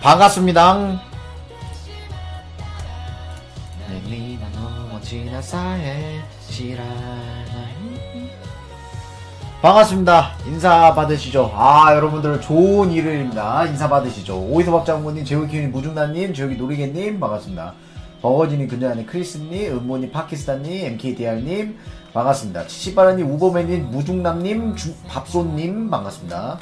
반갑습니다. 반갑습니다. 인사 받으시죠. 아, 여러분들 좋은 일요일입니다. 인사 받으시죠. 오이소박장군님, 제우키님, 무중나님, 제우기 노리개님 반갑습니다. 버거지님, 근자님, 크리스님, 음모님, 파키스탄님, MKDR님 반갑습니다. 치치바라님, 우보맨님, 무중남님, 밥손님 반갑습니다.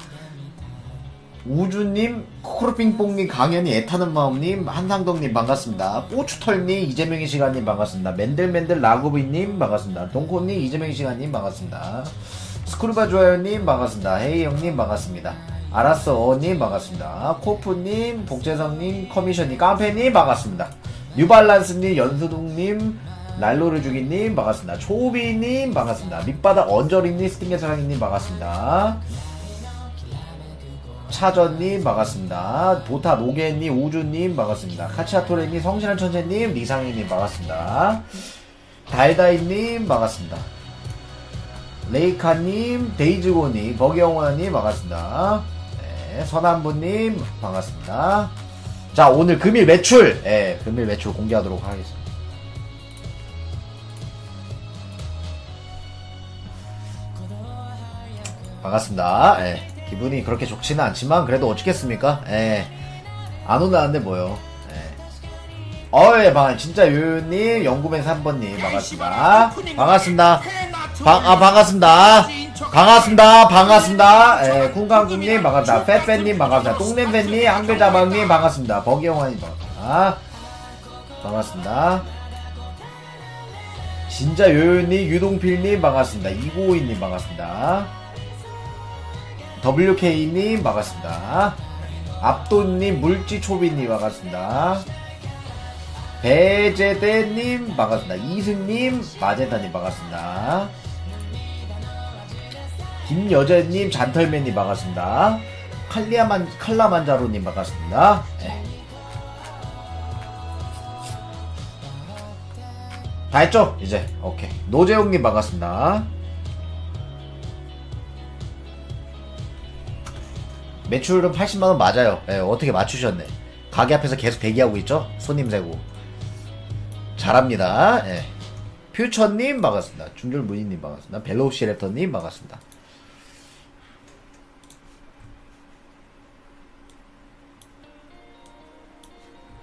우주님, 코코로핑뽕님, 강현이, 애타는 마음님, 한상덕님 반갑습니다. 고추털님, 이재명의 시간님 반갑습니다. 맨들맨들 라구비님 반갑습니다. 동코님, 이재명의 시간님 반갑습니다. 스크루바 좋아요님 반갑습니다. 헤이형님 반갑습니다. 알았어님 반갑습니다. 코프님, 복재성님, 커미션님, 깡패님 반갑습니다. 뉴발란스님, 연수둥님, 날로르주기님 반갑습니다. 초비님 반갑습니다. 밑바닥 언저리님, 스팅의 사랑이님 반갑습니다. 차전님 반갑습니다. 보타 노게님, 우주님 반갑습니다. 카치아토레님, 성실한 천재님, 리상희님 반갑습니다. 달다이님 반갑습니다. 레이카님, 데이즈고님, 버기영화님 반갑습니다. 네, 선한부님 반갑습니다. 자, 오늘 금일 매출, 금일 매출 공개하도록 하겠습니다. 반갑습니다. 기분이 그렇게 좋지는 않지만 그래도 어쩌겠습니까? 안 온다는데 뭐요. 진짜 요요님, 영구맨 3번님 반갑습니다. 반갑습니다. 반갑습니다. 반갑습니다. 쿵강국님 반갑습니다. 빼빼님 반갑습니다. 똥냄새님, 한글자방님 반갑습니다. 버기영환님 반갑습니다. 반갑습니다. 진짜 요요님, 유동필님 반갑습니다. 이고이님 반갑습니다. WK님 반갑습니다. 압도님, 물지초비님 반갑습니다. 배제대님 반갑습니다. 이승님, 마젠타님 반갑습니다. 김여재님, 잔털맨님 반갑습니다. 칼라만자로님 반갑습니다. 다 했죠? 이제 오케이. 노재용님 반갑습니다. 매출은 80만원 맞아요. 어떻게 맞추셨네. 가게 앞에서 계속 대기하고 있죠? 손님 세고. 잘합니다. 퓨처님 반갑습니다. 중졸무늬님 반갑습니다. 벨로시랩터님 반갑습니다.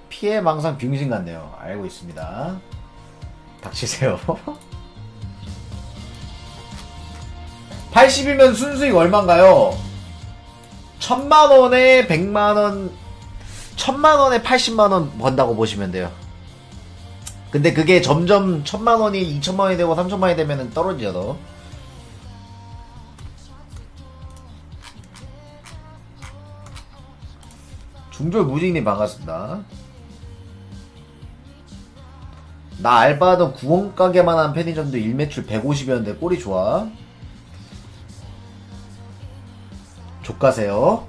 피해 망상 빙신 같네요. 알고 있습니다. 닥치세요. 80이면 순수익 얼만가요? 1000만원에 100만원, 1000만원에 80만원 번다고 보시면 돼요. 근데 그게 점점 1000만원이 2000만원이 되고 3000만원이 되면 떨어지죠, 너. 중졸 무직님 반갑습니다. 나 알바하던 구멍가게만 한 편의점도 일매출 150이었는데 꼴이 좋아. 족가세요.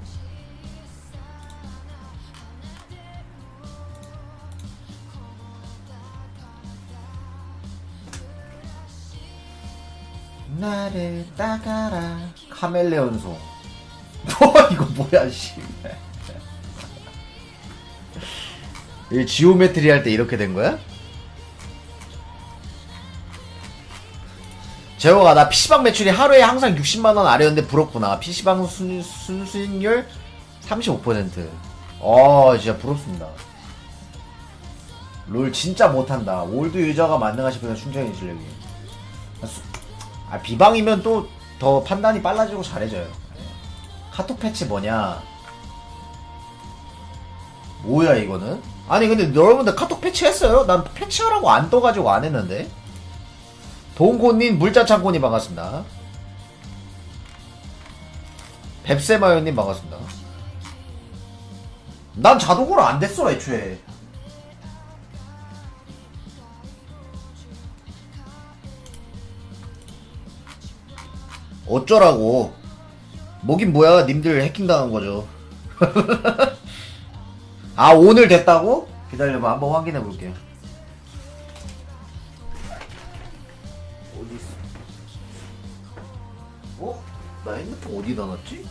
나를 따가라. 카멜레온송. 이거 뭐야, 씨. 이 지오메트리 할 때 이렇게 된 거야? 재호가 나 PC방 매출이 하루에 항상 60만원 아래였는데 부럽구나. PC방 순수익률 35%. 진짜 부럽습니다. 롤 진짜 못한다. 올드 유저가 만능하 싶으면 충전이 실력이. 비방이면 또 더 판단이 빨라지고 잘해져요. 카톡 패치 뭐냐? 뭐야 이거는? 아니 근데 여러분들 카톡 패치했어요? 난 패치하라고 안 떠가지고 안 했는데. 동고님, 물자창고님 반갑습니다. 뱁새마요님 반갑습니다. 난 자동으로 안 됐어 애초에. 어쩌라고. 뭐긴 뭐야, 님들 해킹당한 거죠. 오늘 됐다고? 기다려봐, 한번 확인해 볼게요. 어디 있어? 나 핸드폰 어디다 놨지?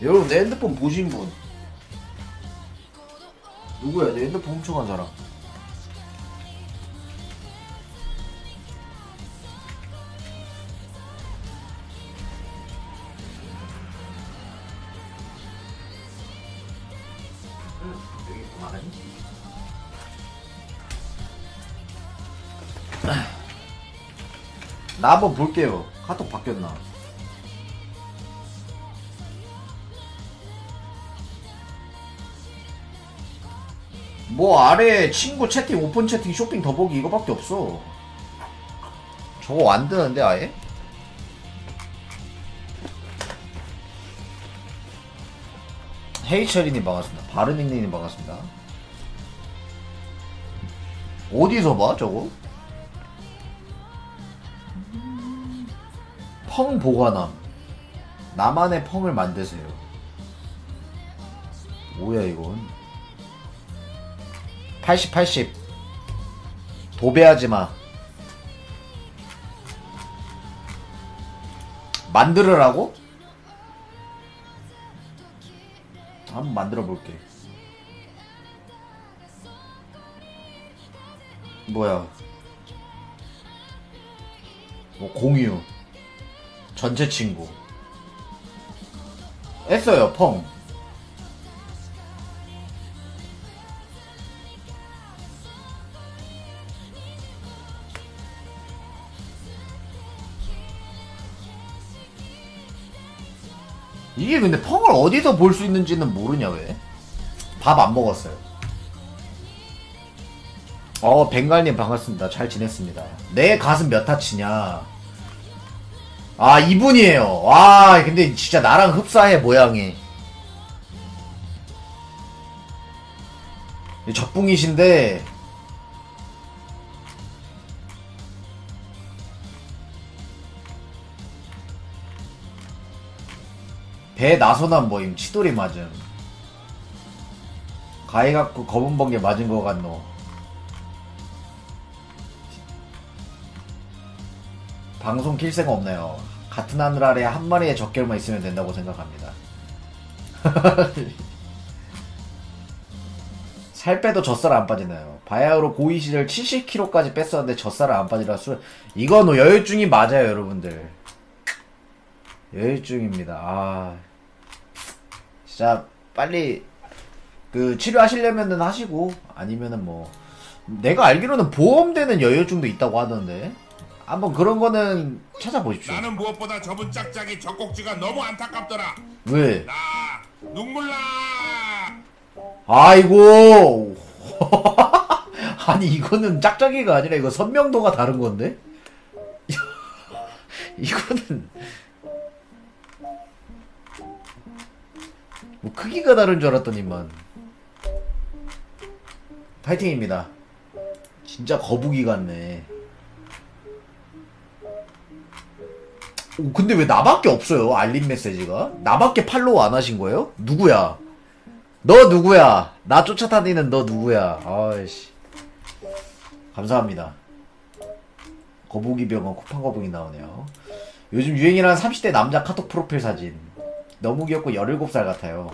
여러분 내 핸드폰 보신 분 누구야? 내 핸드폰 훔쳐간 사람. 여기 있구만. 나 한번 볼게요. 카톡 바뀌었나? 뭐 아래 친구 채팅, 오픈 채팅, 쇼핑 더보기 이거밖에 없어. 저거 안 뜨는데 아예? 헤이철이님 반갑습니다. 바르닉님 반갑습니다. 어디서 봐 저거? 펑 보관함. 나만의 펑을 만드세요. 뭐야 이건? 80 도배하지마. 만들으라고? 한번 만들어 볼게. 뭐야? 뭐 공유 전체 친구 했어요. 펑. 이게 근데 펑을 어디서 볼 수 있는지는 모르냐 왜? 밥 안 먹었어요. 벵갈님 반갑습니다. 잘 지냈습니다. 내 가슴 몇 타치냐? 아 이분이에요. 와 근데 진짜 나랑 흡사해 모양이. 적붕이신데 배 나서난 모임 치돌이 맞음. 가위 갖고 검은 번개 맞은 거 같노. 방송 킬 새가 없나요? 같은 하늘 아래 한 마리의 적결만 있으면 된다고 생각합니다. 살 빼도 젖살 안 빠지나요? 바야흐로 고이 시절 70kg까지 뺐었는데 젖살 안 빠지라 술. 이건 여유증이 맞아요 여러분들. 여유증입니다. 아 진짜 빨리 그 치료하시려면은 하시고 아니면은 뭐 내가 알기로는 보험되는 여유증도 있다고 하던데 한번 그런 거는 찾아보십시오. 나는 무엇보다 저분 짝짝이 젖꼭지가 너무 안타깝더라. 왜? 나 눈물 나. 아이고. 아니 이거는 짝짝이가 아니라 이거 선명도가 다른 건데? 이거는 뭐 크기가 다른 줄 알았더니만. 파이팅입니다. 진짜 거북이 같네. 오, 근데 왜 나밖에 없어요? 알림 메시지가? 나밖에 팔로우 안 하신 거예요? 누구야? 너 누구야? 나 쫓아다니는 너 누구야? 아이씨. 감사합니다. 거북이 병원 쿠팡 거북이 나오네요. 요즘 유행이라는 30대 남자 카톡 프로필 사진. 너무 귀엽고 17살 같아요.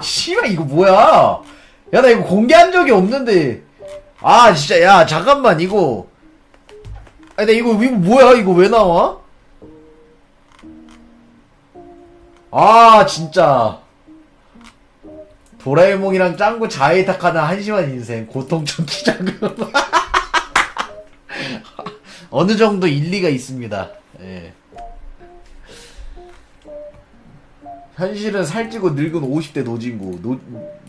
씨발 이거 뭐야? 야 나 이거 공개한 적이 없는데. 아 진짜 야 잠깐만 이거. 아니 나 이거 뭐야? 이거 왜 나와? 아 진짜 도라에몽이랑 짱구 자해탁하는 한심한 인생 고통적 기자금. 어느 정도 일리가 있습니다. 예. 현실은 살찌고 늙은 50대 노진구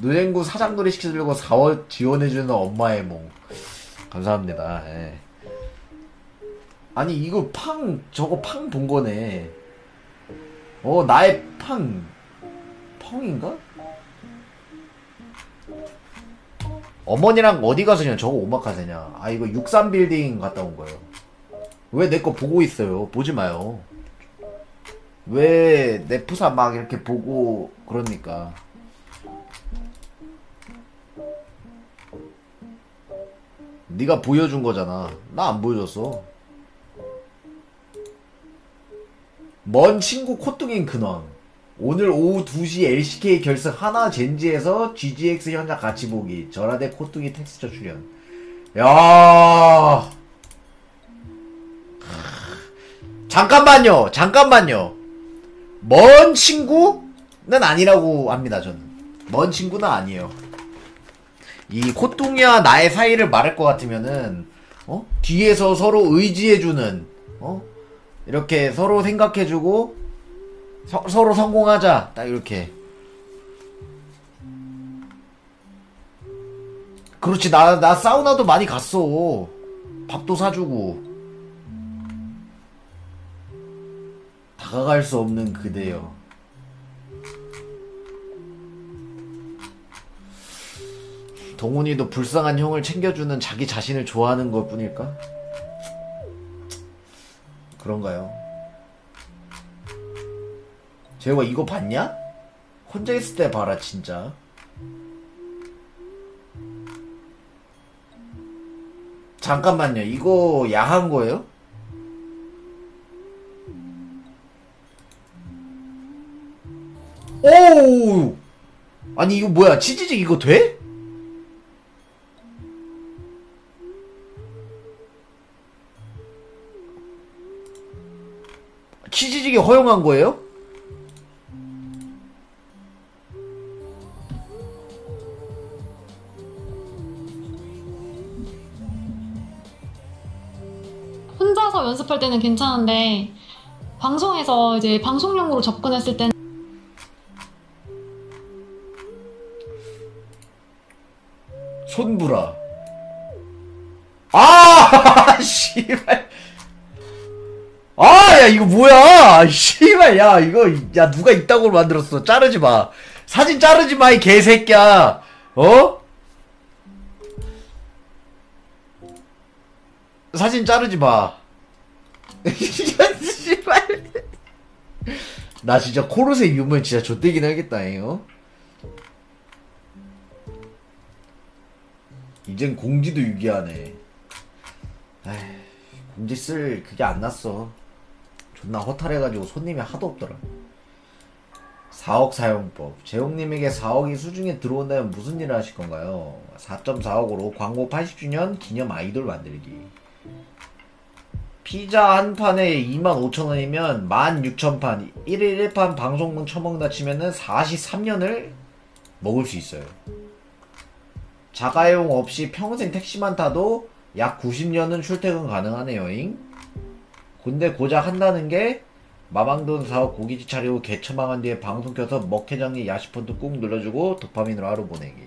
노진구 사장놀이 시키려고 4월 지원해주는 엄마의 몽. 감사합니다. 예. 아니 이거 저거 팡 본 거네. 나의 펑인가? 어머니랑 어디 가서 그냥 저거 오마카세냐? 아 이거 63빌딩 갔다 온 거예요. 왜 내 거 보고 있어요? 보지 마요. 왜 내 푸사 막 이렇게 보고 그러니까. 네가 보여준 거잖아. 나 안 보여줬어. 먼 친구 콧등인 근황. 오늘 오후 2시 LCK 결승 하나 젠지에서 GGX 현장 같이 보기. 절하대 콧등이 텍스처 출연. 야, 잠깐만요. 먼 친구는 아니라고 합니다, 저는. 먼 친구는 아니에요. 이 콧등이와 나의 사이를 말할 것 같으면은, 뒤에서 서로 의지해주는, 이렇게 서로 생각해주고, 서로 성공하자. 딱 이렇게. 그렇지, 나 사우나도 많이 갔어. 밥도 사주고. 다가갈 수 없는 그대여. 동훈이도 불쌍한 형을 챙겨주는 자기 자신을 좋아하는 것 뿐일까? 그런가요? 재호가 이거 봤냐? 혼자 있을 때 봐라 진짜. 잠깐만요, 이거 야한 거예요? 오! 아니 이거 뭐야, 치즈직 이거 돼? 치즈직이 허용한 거예요? 혼자서 연습할 때는 괜찮은데 방송에서 이제 방송용으로 접근했을 때는 손부라. 아! 씨발. 아, 야, 이거 뭐야? 씨발, 야, 이거, 야, 누가 이따구로 만들었어. 자르지 마. 사진 자르지 마, 이 개새끼야. 사진 자르지 마. 씨발. 나 진짜 코르세 유물 진짜 좆되긴 하겠다, 이거. 이젠 공지도 유기하네. 에이, 공지 쓸 그게 안 났어. 존나 허탈해가지고 손님이 하도 없더라. 4억 사용법. 재홍님에게 4억이 수중에 들어온다면 무슨 일을 하실 건가요? 4.4억으로 광고 80주년 기념 아이돌 만들기. 피자 한 판에 25,000원이면 16,000판 1일 1판 방송분 처먹는다 치면은 43년을 먹을 수 있어요. 자가용 없이 평생 택시만 타도 약 90년은 출퇴근 가능하네요잉. 근데 고작 한다는 게 마방돈 사업 고깃집 차리고 개처망한 뒤에 방송 켜서 먹회장님 야식폰도 꾹 눌러주고 도파민으로 하루 보내기.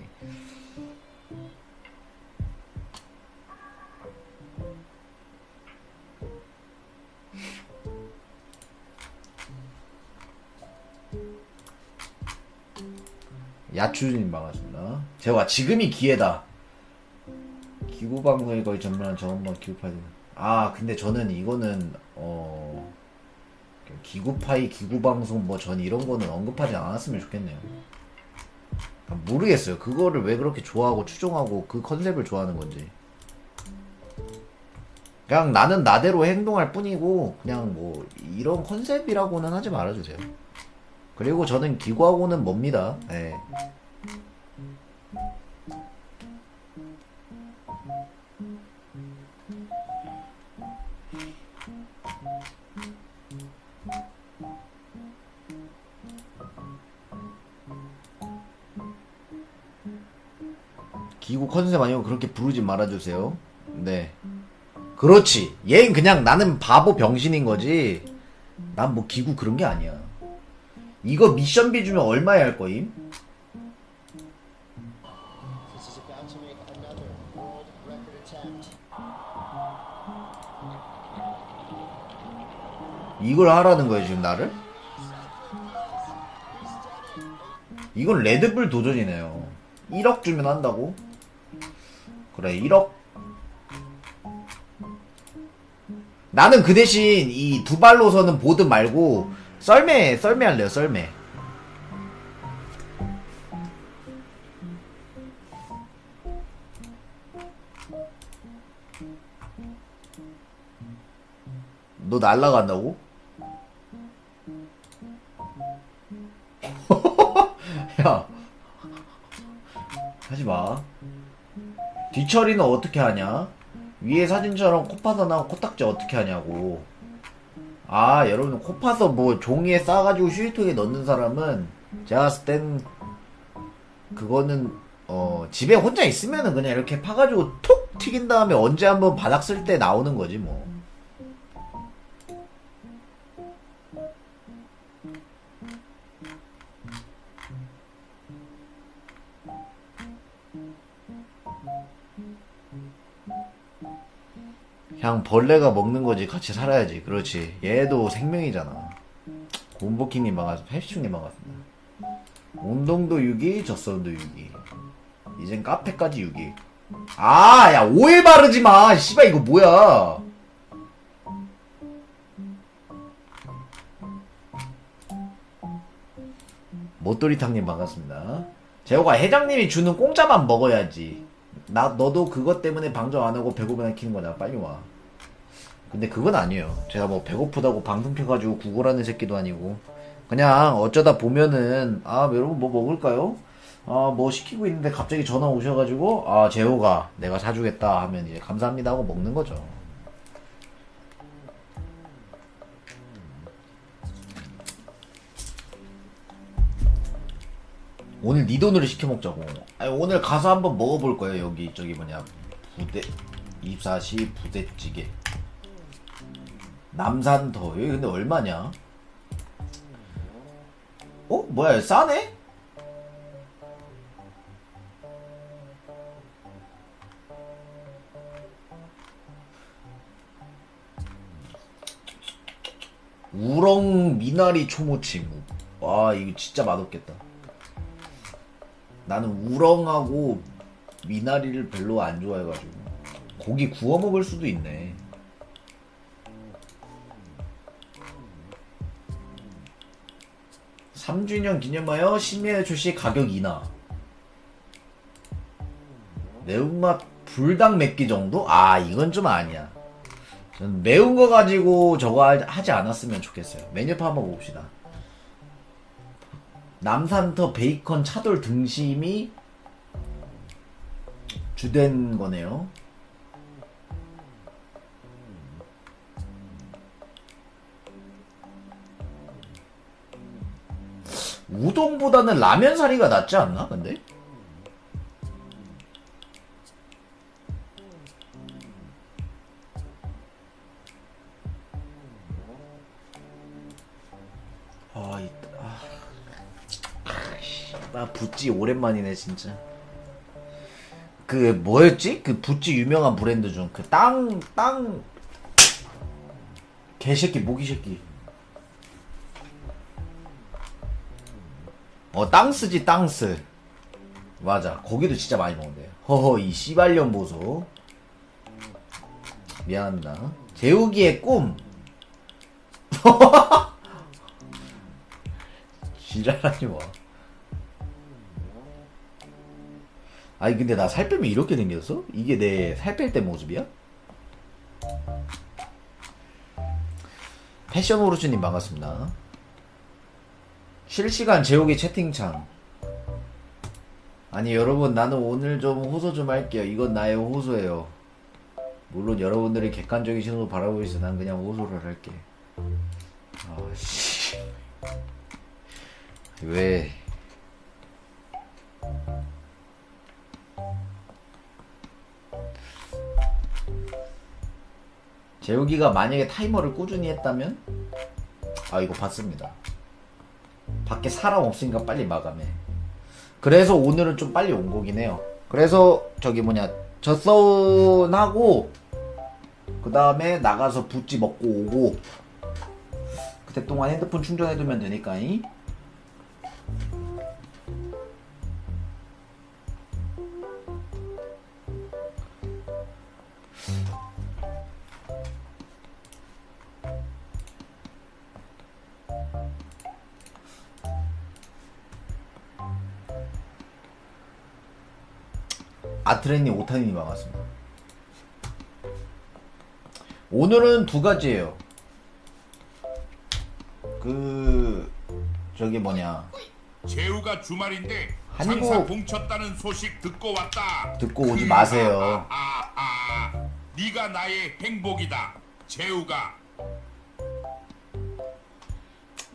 야추님 반갑습니다. 제가 지금이 기회다. 기구방송에 거의 전문한 저음반 기구파이. 아 근데 저는 이거는 기구파이 기구방송 뭐 전 이런 거는 언급하지 않았으면 좋겠네요. 모르겠어요. 그거를 왜 그렇게 좋아하고 추종하고 그 컨셉을 좋아하는 건지. 그냥 나는 나대로 행동할 뿐이고 그냥 뭐 이런 컨셉이라고는 하지 말아주세요. 그리고 저는 기구하고는 멉니다. 네. 기구 컨셉 아니고 그렇게 부르지 말아주세요. 네. 그렇지. 얘는 그냥 나는 바보 병신인 거지. 난 뭐 기구 그런 게 아니야. 이거 미션비 주면 얼마에 할 거임? 이걸 하라는 거야 지금 나를? 이건 레드불 도전이네요. 1억 주면 한다고? 그래 1억. 나는 그 대신 이 두 발로 서는 보드 말고 썰매 할래요. 썰매. 너 날라간다고? 야 하지마. 뒤처리는 어떻게 하냐? 위에 사진처럼 코 파서 나온 코딱지 어떻게 하냐고. 아 여러분 코 파서 뭐 종이에 싸가지고 휴지통에 넣는 사람은 제가 봤을 땐 그거는 집에 혼자 있으면은 그냥 이렇게 파가지고 톡 튀긴 다음에 언제 한번 바닥 쓸 때 나오는 거지 뭐. 그냥 벌레가 먹는 거지. 같이 살아야지. 그렇지. 얘도 생명이잖아. 곰보키님 반갑습니다. 패시충님 반갑습니다. 운동도 6위, 젖소음도 6위. 이젠 카페까지 6위. 아, 야, 오일 바르지 마. 씨발, 이거 뭐야. 못도리탕님 반갑습니다. 재호가 회장님이 주는 공짜만 먹어야지. 너도 그것 때문에 방송 안 하고 배고프나 키는 거잖아. 빨리 와. 근데 그건 아니에요. 제가 뭐 배고프다고 방송 켜가지고 구걸하는 새끼도 아니고. 그냥 어쩌다 보면은, 아, 여러분 뭐 먹을까요? 아, 뭐 시키고 있는데 갑자기 전화 오셔가지고, 아, 재호가 내가 사주겠다 하면 이제 감사합니다 하고 먹는 거죠. 오늘 네 돈으로 시켜 먹자고. 아니, 오늘 가서 한번 먹어볼 거예요. 여기 저기 뭐냐 부대 24시 부대찌개 남산더. 여기 근데 얼마냐? 뭐야 싸네? 우렁 미나리 초무침. 와 이거 진짜 맛없겠다. 나는 우렁하고 미나리를 별로 안 좋아해가지고. 고기 구워 먹을 수도 있네. (3주년) 기념하여 신메뉴 출시 가격 인하. 매운맛 불닭 맵기 정도? 아 이건 좀 아니야. 전 매운 거 가지고 저거 하지 않았으면 좋겠어요. 메뉴판 한번 봅시다. 남산터 베이컨 차돌 등심이 주된 거네요. 우동보다는 라면 사리가 낫지 않나 근데? 나 부찌 오랜만이네 진짜. 그 뭐였지? 그 부찌 유명한 브랜드 중 그 땅 개새끼 모기새끼. 땅스지 땅스. 맞아 거기도 진짜 많이 먹는데. 허허 이 씨발년 보소. 미안합니다. 재욱이의 꿈. 지랄하지 마. 아니 근데 나 살 빼면 이렇게 생겼어? 이게 내 살 뺄 때 모습이야? 패션 오르츠님 반갑습니다. 실시간 재욱이 채팅창. 아니 여러분 나는 오늘 좀 호소 좀 할게요. 이건 나의 호소예요. 물론 여러분들이 객관적인 시선으로 바라보고 있어. 난 그냥 호소를 할게. 아씨 왜 재욱이가 만약에 타이머를 꾸준히 했다면 이거 봤습니다. 밖에 사람 없으니까 빨리 마감해. 그래서 오늘은 좀 빨리 온 거긴 해요. 그래서 저기 뭐냐 젖서운하고 그 다음에 나가서 부찌 먹고 오고 그때 동안 핸드폰 충전해두면 되니까잉. 아트레님 오타님이 반갑습니다. 오늘은 두 가지예요. 저기 뭐냐 재우가 주말인데 한국- 장사 봉쳤다는 소식 듣고 왔다. 듣고 오지 마세요. 네가 나의 행복이다. 재우가.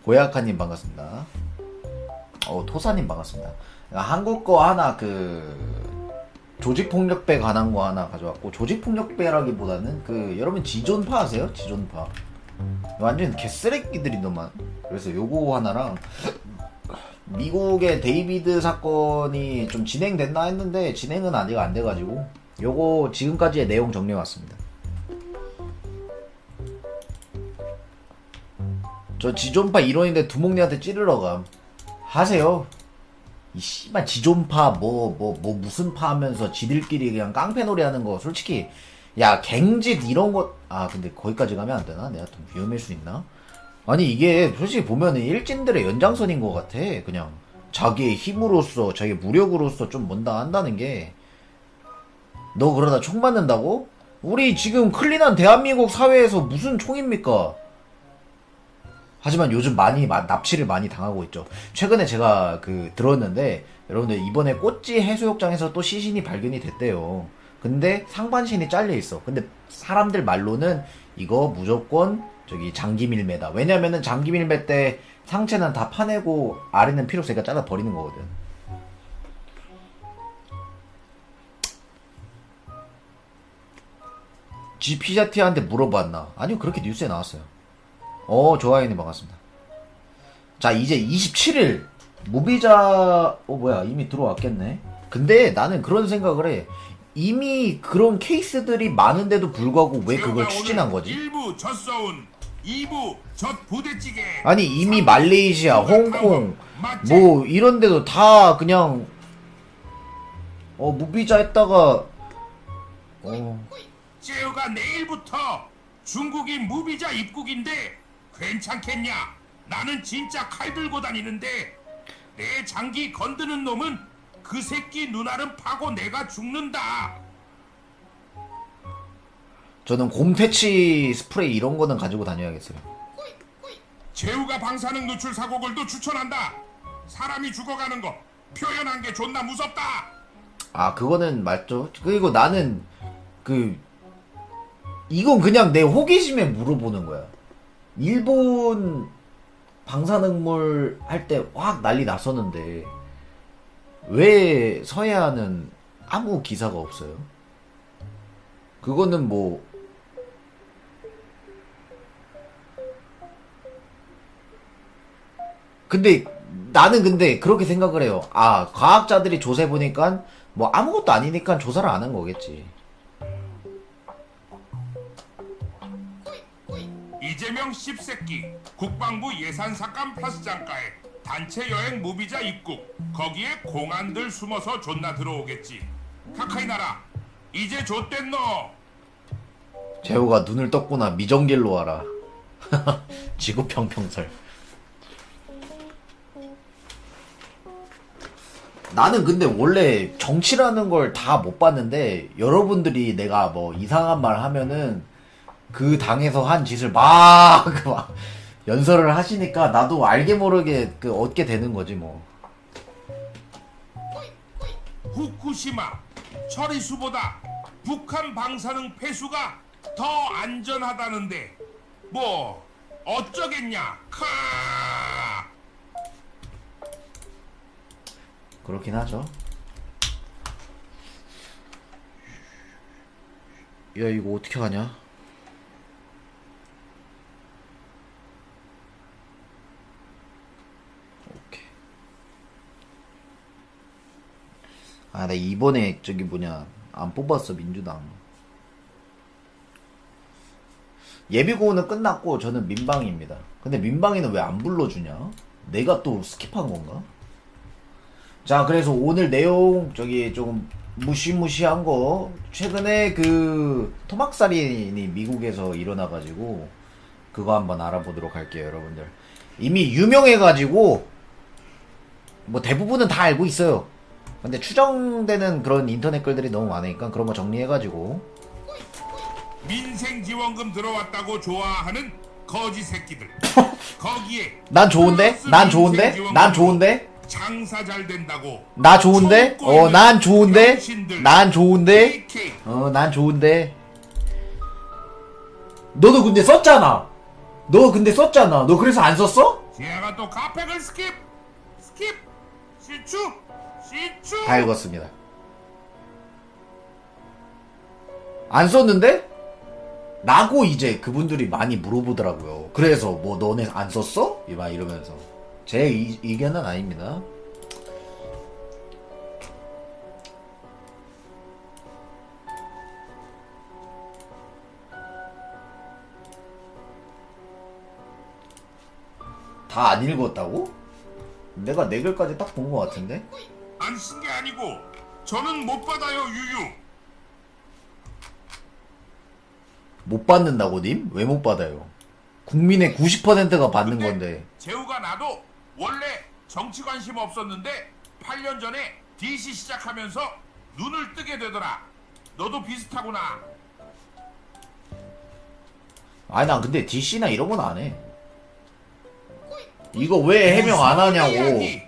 고약하님 반갑습니다. 토사님 반갑습니다. 한국 거 하나 조직폭력배 관한 거 하나 가져왔고, 조직폭력배라기보다는 여러분 지존파 아세요? 지존파. 완전 개쓰레기들이더만. 그래서 요거 하나랑 미국의 데이비드 사건이 좀 진행됐나 했는데 진행은 아직 안 돼가지고 요거 지금까지의 내용 정리해왔습니다. 저 지존파 일원인데 두목님한테 찌르러 감. 하세요. 이 씨발 지존파 무슨 파 하면서 지들끼리 그냥 깡패놀이 하는 거 솔직히 야 갱짓 이런 거 근데 거기까지 가면 안 되나? 내가 좀 위험할 수 있나? 아니 이게 솔직히 보면은 일진들의 연장선인 것 같아. 그냥 자기의 힘으로써 자기의 무력으로서 좀 뭔가 한다는 게. 너 그러다 총 맞는다고? 우리 지금 클린한 대한민국 사회에서 무슨 총입니까? 하지만 요즘 많이 납치를 많이 당하고 있죠. 최근에 제가 들었는데 여러분들 이번에 꼬찌 해수욕장에서 또 시신이 발견이 됐대요. 근데 상반신이 잘려 있어. 근데 사람들 말로는 이거 무조건 장기밀매다. 왜냐면은 장기밀매 때 상체는 다 파내고 아래는 필요 없으니까 잘라 버리는 거거든. G 피자티한테 물어봤나? 아니요, 그렇게 뉴스에 나왔어요. 좋아요님 반갑습니다. 자, 이제 27일 무비자 뭐야 이미 들어왔겠네. 근데 나는 그런 생각을 해. 이미 그런 케이스들이 많은데도 불구하고 왜 그걸 추진한 거지? 1부 젖서운 2부 젖 부대찌개. 아니 이미 말레이시아, 홍콩 뭐 이런데도 다 그냥 무비자 했다가 재우가 내일부터 중국인 무비자 입국인데 괜찮겠냐? 나는 진짜 칼 들고 다니는데 내 장기 건드는 놈은 그 새끼 눈알은 파고 내가 죽는다. 저는 곰퇴치 스프레이 이런 거는 가지고 다녀야겠어요. 재우가 방사능 노출 사고글도 추천한다. 사람이 죽어가는 거 표현한 게 존나 무섭다. 그거는 맞죠. 그리고 나는 이건 그냥 내 호기심에 물어보는 거야. 일본 방사능물 할 때 확 난리 났었는데 왜 서해안은 아무 기사가 없어요? 그거는 뭐 근데 나는 그렇게 생각을 해요. 과학자들이 조사해보니까 뭐 아무것도 아니니까 조사를 안 한 거겠지. 이재명 씹새끼 국방부 예산삭감 파스장가에 단체 여행 무비자 입국. 거기에 공안들 숨어서 존나 들어오겠지. 카카이나라 이제 좆됐노. 재호가 눈을 떴구나. 미정길로 와라. 지구평평설. 나는 근데 원래 정치라는 걸 다 못 봤는데 여러분들이 내가 뭐 이상한 말 하면은 그 당에서 한 짓을 막 연설을 하시니까 나도 알게 모르게 얻게 되는 거지 뭐. 후쿠시마 처리수보다 북한 방사능 폐수가 더 안전하다는데 뭐 어쩌겠냐. 그렇긴 하죠. 야 이거 어떻게 하냐? 오케이. 나 이번에 안 뽑았어 민주당. 예비고는 끝났고 저는 민방위입니다. 근데 민방위는 왜 안 불러주냐? 내가 또 스킵한 건가? 자, 그래서 오늘 내용 조금 무시무시한 거. 최근에 토막살인이 미국에서 일어나가지고 그거 한번 알아보도록 할게요, 여러분들. 이미 유명해가지고 뭐 대부분은 다 알고 있어요. 근데 추정되는 그런 인터넷 글들이 너무 많으니까 그런 거 정리해가지고. 민생지원금 들어왔다고 좋아하는 거지 새끼들. 거기에 난 좋은데? 난 좋은데? 장사 잘 된다고. 나 좋은데? 난 좋은데? 병신들. 난 좋은데? KK. 난 좋은데? 너도 근데 썼잖아. 너 그래서 안 썼어? 지아가 또 카팩을 스킵. 시추. 다 읽었습니다. 안 썼는데? 라고 이제 그분들이 많이 물어보더라고요. 그래서 뭐 너네 안 썼어? 막 이러면서. 제 의견은 아닙니다. 다 안 읽었다고? 내가 네 글까지 딱 본 것 같은데? 안 쓴 게 아니고 저는 못 받아요 유유. 못 받는다고 님? 왜 못 받아요? 국민의 90%가 받는 근데 건데. 재우가 나도 원래 정치 관심 없었는데 8년 전에 DC 시작하면서 눈을 뜨게 되더라. 너도 비슷하구나. 아니 난 근데 DC나 이런 건 안 해. 이거 왜 해명 안 하냐고. 이야기.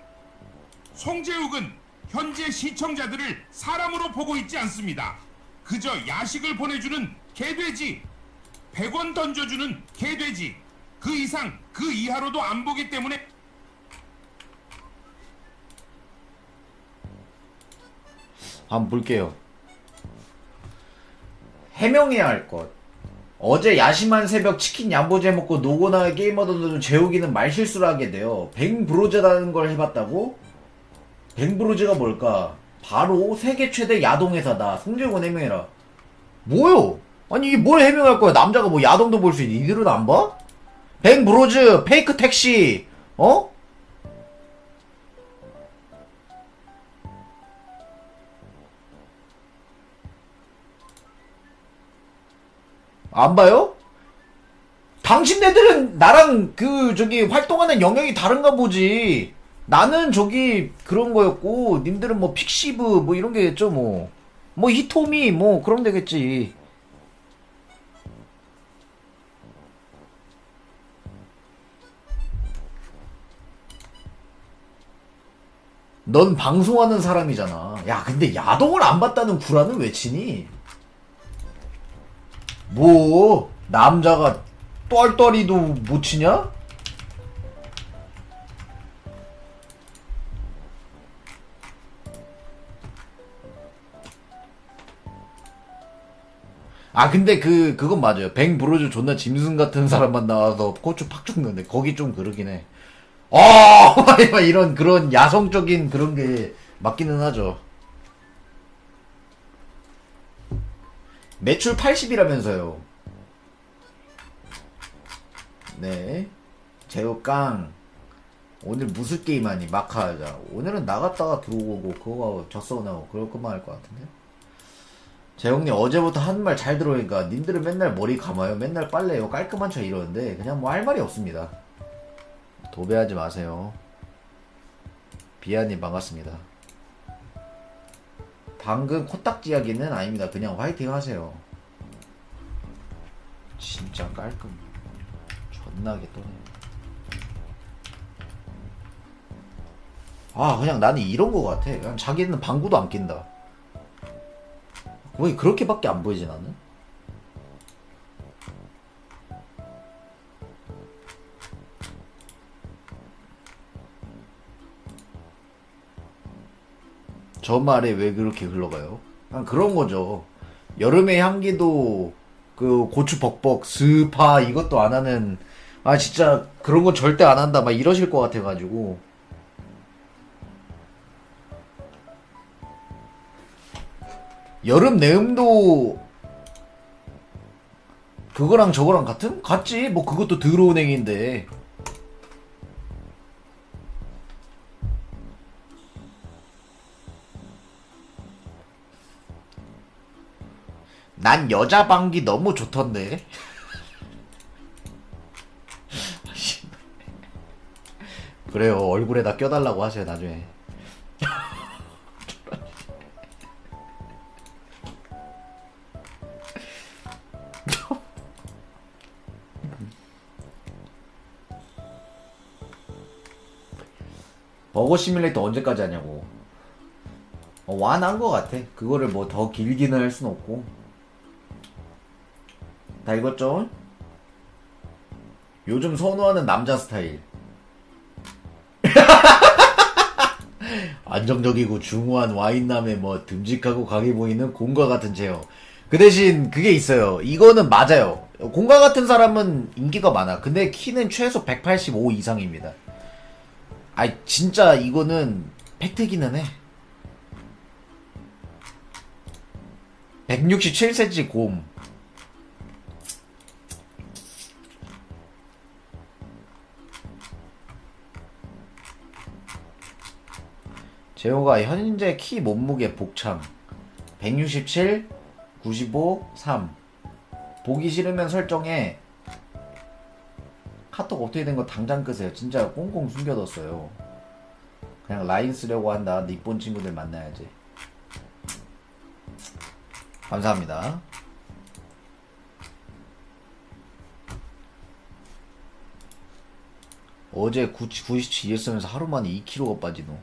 송재욱은 현재 시청자들을 사람으로 보고 있지 않습니다. 그저 야식을 보내주는 개돼지, 100원 던져주는 개돼지, 그 이상 그 이하로도 안 보기 때문에. 한번 볼게요. 해명해야 할 것. 어제 야심한 새벽 치킨 얌보제 먹고 노고나의 게이머들도 재욱이는 말실수를 하게 돼요. 뱅브로즈라는 걸 해봤다고? 뱅브로즈가 뭘까? 바로 세계 최대 야동회사다. 송재욱은 해명해라. 뭐요? 아니 이게 뭘 해명할 거야? 남자가 뭐 야동도 볼 수 있니? 이들은 안 봐? 뱅브로즈, 페이크 택시, 어? 안 봐요? 당신네들은 나랑 활동하는 영역이 다른가 보지. 나는 그런 거였고, 님들은 뭐 픽시브 뭐 이런 게겠죠 뭐. 뭐 히토미 뭐 그럼 되겠지. 넌 방송하는 사람이잖아. 야 근데 야동을 안 봤다는 구라는 왜 치니? 뭐 남자가 똘똘이도 못 치냐? 아 근데 그건 맞아요. 뱅브로즈 존나 짐승 같은 사람만 나와서 고추 팍 죽는데 거기 좀 그러긴 해. 막 이런 그런 야성적인 그런 게 맞기는 하죠. 매출 80이라면서요. 네. 제우깡 오늘 무슨 게임 하니? 마카 하자. 오늘은 나갔다가 들어오고 그거 졌어 나오고 그럴 것만 할 것 같은데. 재홍님 어제부터 한 말 잘 들어오니까 님들은 맨날 머리 감아요, 맨날 빨래요, 깔끔한 척 이러는데 그냥 뭐 할 말이 없습니다. 도배하지 마세요. 비아님 반갑습니다. 방금 코딱지 이야기는 아닙니다. 그냥 화이팅 하세요. 진짜 깔끔 존나게 또네. 아 그냥 나는 이런 거 같아. 그냥 자기는 방구도 안 낀다. 왜 그렇게밖에 안 보이지 나는? 저 말에 왜 그렇게 흘러가요? 그냥 그런 거죠. 여름의 향기도 그 고추 벅벅 스파 이것도 안 하는, 아 진짜 그런 거 절대 안 한다 막 이러실 것 같아가지고. 여름 내음도 그거랑 저거랑 같은? 같지. 뭐 그것도 더러운 행위인데. 난 여자 방귀 너무 좋던데. 그래요. 얼굴에다 껴달라고 하세요 나중에. 버거 시뮬레이터 언제까지 하냐고. 완한 거 같아. 그거를 뭐 더 길기는 할 순 없고. 다 읽었죠? 요즘 선호하는 남자 스타일. 안정적이고 중후한 와인남의 뭐 듬직하고 강해 보이는 곰과 같은 제어. 그 대신 그게 있어요. 이거는 맞아요. 곰과 같은 사람은 인기가 많아. 근데 키는 최소 185 이상입니다. 아이 진짜 이거는 팩트기는 해. 167cm 곰. 재호가 현재 키 몸무게 복창 167, 95, 3. 보기 싫으면 설정에 카톡 어떻게 된 거 당장 끄세요. 진짜 꽁꽁 숨겨뒀어요. 그냥 라인 쓰려고 한다. 니폰 친구들 만나야지. 감사합니다. 어제 97 ES면서 하루 만에 2kg가 빠지노.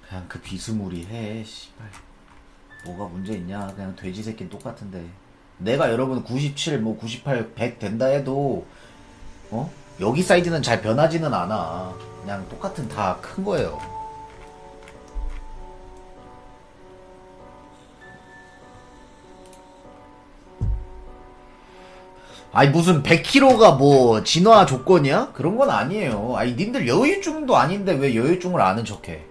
그냥 그 비스무리 해. 씨발. 뭐가 문제 있냐. 그냥 돼지 새끼는 똑같은데. 내가 여러분 97, 뭐 98, 100 된다 해도 여기 사이즈는 잘 변하지는 않아. 그냥 똑같은 다 큰 거예요. 아니 무슨 100kg가 뭐 진화 조건이야? 그런 건 아니에요. 아니 님들 여유증도 아닌데 왜 여유증을 아는 척해?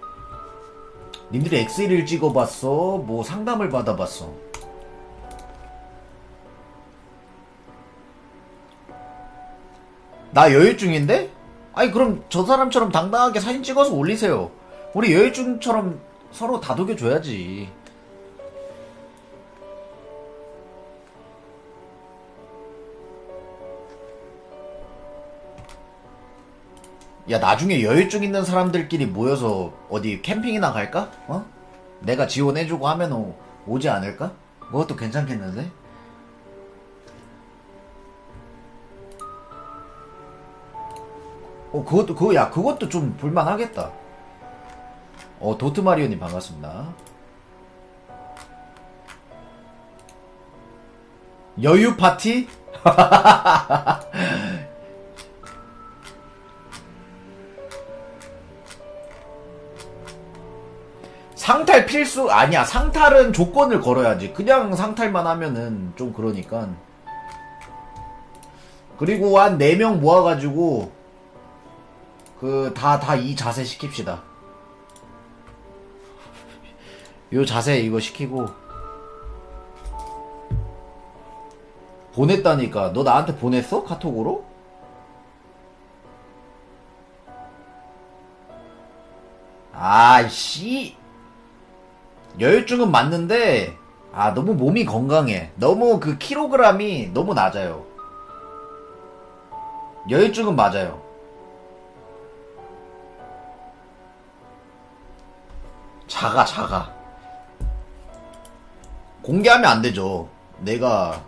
님들이 엑셀을 찍어봤어? 뭐 상담을 받아봤어? 나 여유증인데? 아니 그럼 저 사람처럼 당당하게 사진 찍어서 올리세요. 우리 여유증처럼 서로 다독여줘야지. 야 나중에 여유증 있는 사람들끼리 모여서 어디 캠핑이나 갈까? 내가 지원해주고 하면 오지 않을까? 그것도 괜찮겠는데? 그것도 좀 볼만하겠다. 도트마리오님 반갑습니다. 여유 파티? 상탈 필수? 아니야. 상탈은 조건을 걸어야지. 그냥 상탈만 하면은 좀 그러니까. 그리고 한 4명 모아가지고 다 이 자세 시킵시다. 요 자세 이거 시키고. 보냈다니까. 너 나한테 보냈어? 카톡으로? 아이씨. 여유증은 맞는데 너무 몸이 건강해. 너무 그 킬로그램이 너무 낮아요. 여유증은 맞아요. 작아. 공개하면 안 되죠. 내가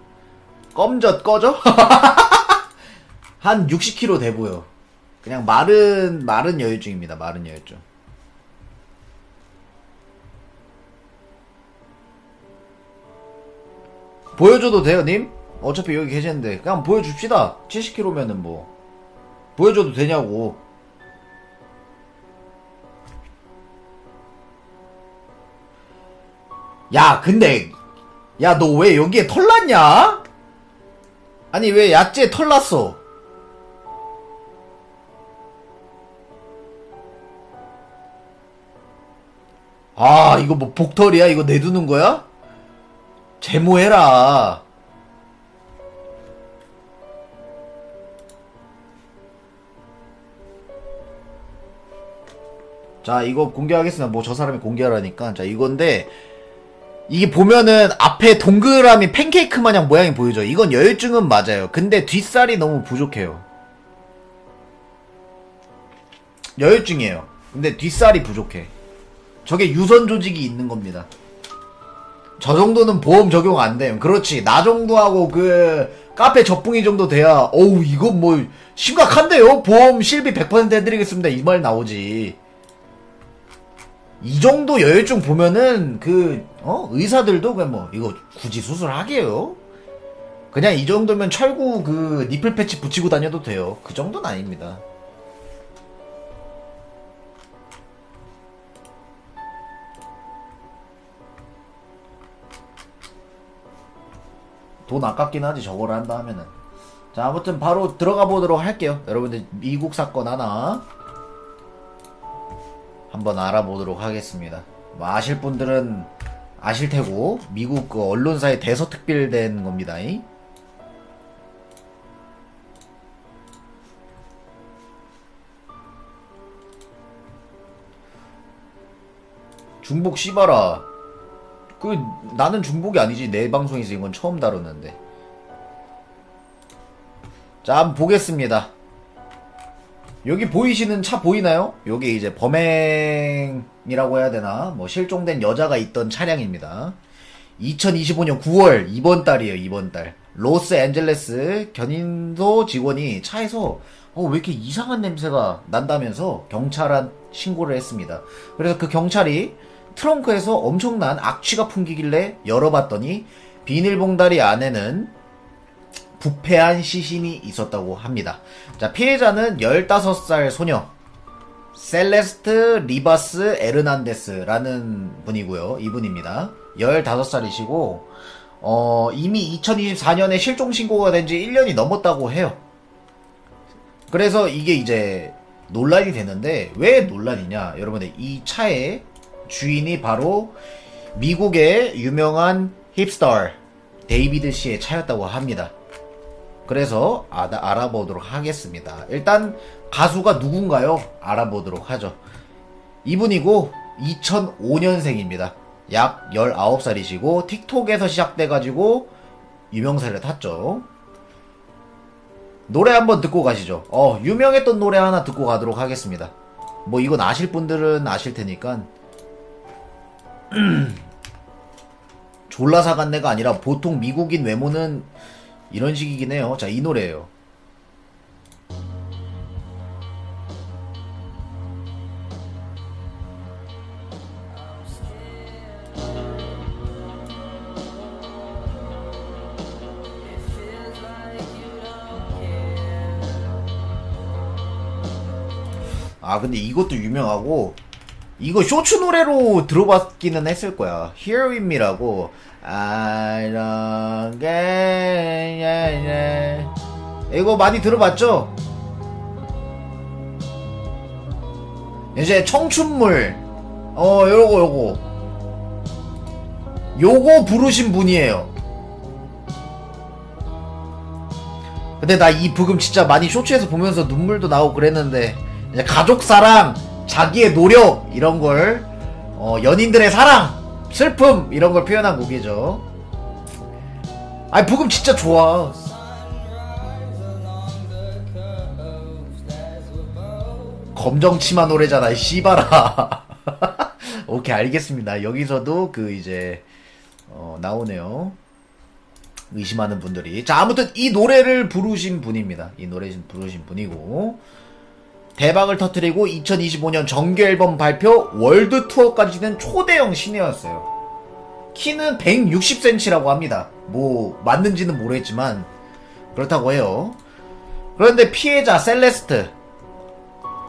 껌젓 꺼져? 한 60kg 돼 보여. 그냥 마른 여유증입니다. 마른 여유증. 보여줘도 돼요, 님? 어차피 여기 계시는데. 그냥 보여줍시다. 70kg면은 뭐. 보여줘도 되냐고. 야, 근데. 야, 너 왜 여기에 털 났냐? 아니, 왜 야채에 털 났어? 이거 뭐 복털이야? 이거 내두는 거야? 제모해라. 자, 이거 공개하겠습니다. 뭐 저 사람이 공개하라니까. 자, 이건데 이게 보면은 앞에 동그라미 팬케이크 마냥 모양이 보이죠? 이건 여유증은 맞아요. 근데 뒷살이 너무 부족해요. 여유증이에요. 근데 뒷살이 부족해. 저게 유선 조직이 있는 겁니다. 저 정도는 보험 적용 안 돼요. 그렇지. 나 정도 하고 카페 접붕이 정도 돼야 이거 뭐 심각한데요? 보험 실비 100% 해드리겠습니다. 이 말 나오지. 이 정도 여유증 보면은 의사들도 그냥 뭐 이거 굳이 수술하게요? 그냥 이 정도면 철구 그 니플 패치 붙이고 다녀도 돼요. 그 정도는 아닙니다. 돈 아깝긴 하지 저거를 한다 하면은. 자, 아무튼 바로 들어가 보도록 할게요. 여러분들 미국 사건 하나 한번 알아보도록 하겠습니다. 뭐 아실 분들은 아실 테고, 미국 그 언론사에 대서특필된 겁니다. 중복 씨발아. 나는 중복이 아니지. 내 방송에서 이건 처음 다루는데. 자, 한번 보겠습니다. 여기 보이시는 차 보이나요? 여기 이제 범행이라고 해야 되나? 뭐 실종된 여자가 있던 차량입니다. 2025년 9월 이번 달이에요. 이번 달. 로스앤젤레스 견인소 직원이 차에서 왜 이렇게 이상한 냄새가 난다면서 경찰한 신고를 했습니다. 그래서 그 경찰이 트렁크에서 엄청난 악취가 풍기길래 열어봤더니 비닐봉다리 안에는 부패한 시신이 있었다고 합니다. 자, 피해자는 15살 소녀 셀레스트 리바스 에르난데스라는 분이고요. 이분입니다. 15살이시고 이미 2024년에 실종 신고가 된 지 1년이 넘었다고 해요. 그래서 이게 이제 논란이 되는데, 왜 논란이냐? 여러분들, 이 차의 주인이 바로 미국의 유명한 힙스터 데이비드 씨의 차였다고 합니다. 그래서 알아보도록 하겠습니다. 일단 가수가 누군가요? 알아보도록 하죠. 이분이고 2005년생입니다. 약 19살이시고 틱톡에서 시작돼가지고 유명세를 탔죠. 노래 한번 듣고 가시죠. 유명했던 노래 하나 듣고 가도록 하겠습니다. 뭐 이건 아실 분들은 아실 테니까. 졸라 사간내가 아니라 보통 미국인 외모는 이런 식이긴 해요. 자, 이 노래예요. 근데 이것도 유명하고, 이거 쇼츠 노래로 들어봤기는 했을 거야. Here With Me라고. I don't get, yeah, yeah. 이거 많이 들어봤죠? 이제 청춘물. 요거 부르신 분이에요. 근데 나 이 부금 진짜 많이 쇼츠에서 보면서 눈물도 나오고 그랬는데, 이제 가족사랑, 자기의 노력, 이런 걸, 연인들의 사랑, 슬픔, 이런 걸 표현한 곡이죠. 부금 진짜 좋아. 검정치마 노래잖아, 씨발아. 오케이, 알겠습니다. 여기서도 이제, 나오네요. 의심하는 분들이. 자, 아무튼 이 노래를 부르신 분입니다. 이 노래 부르신 분이고, 대박을 터뜨리고 2025년 정규앨범 발표 월드 투어까지는 초대형 신이었어요. 키는 160cm라고 합니다. 뭐 맞는지는 모르겠지만 그렇다고 해요. 그런데 피해자 셀레스트,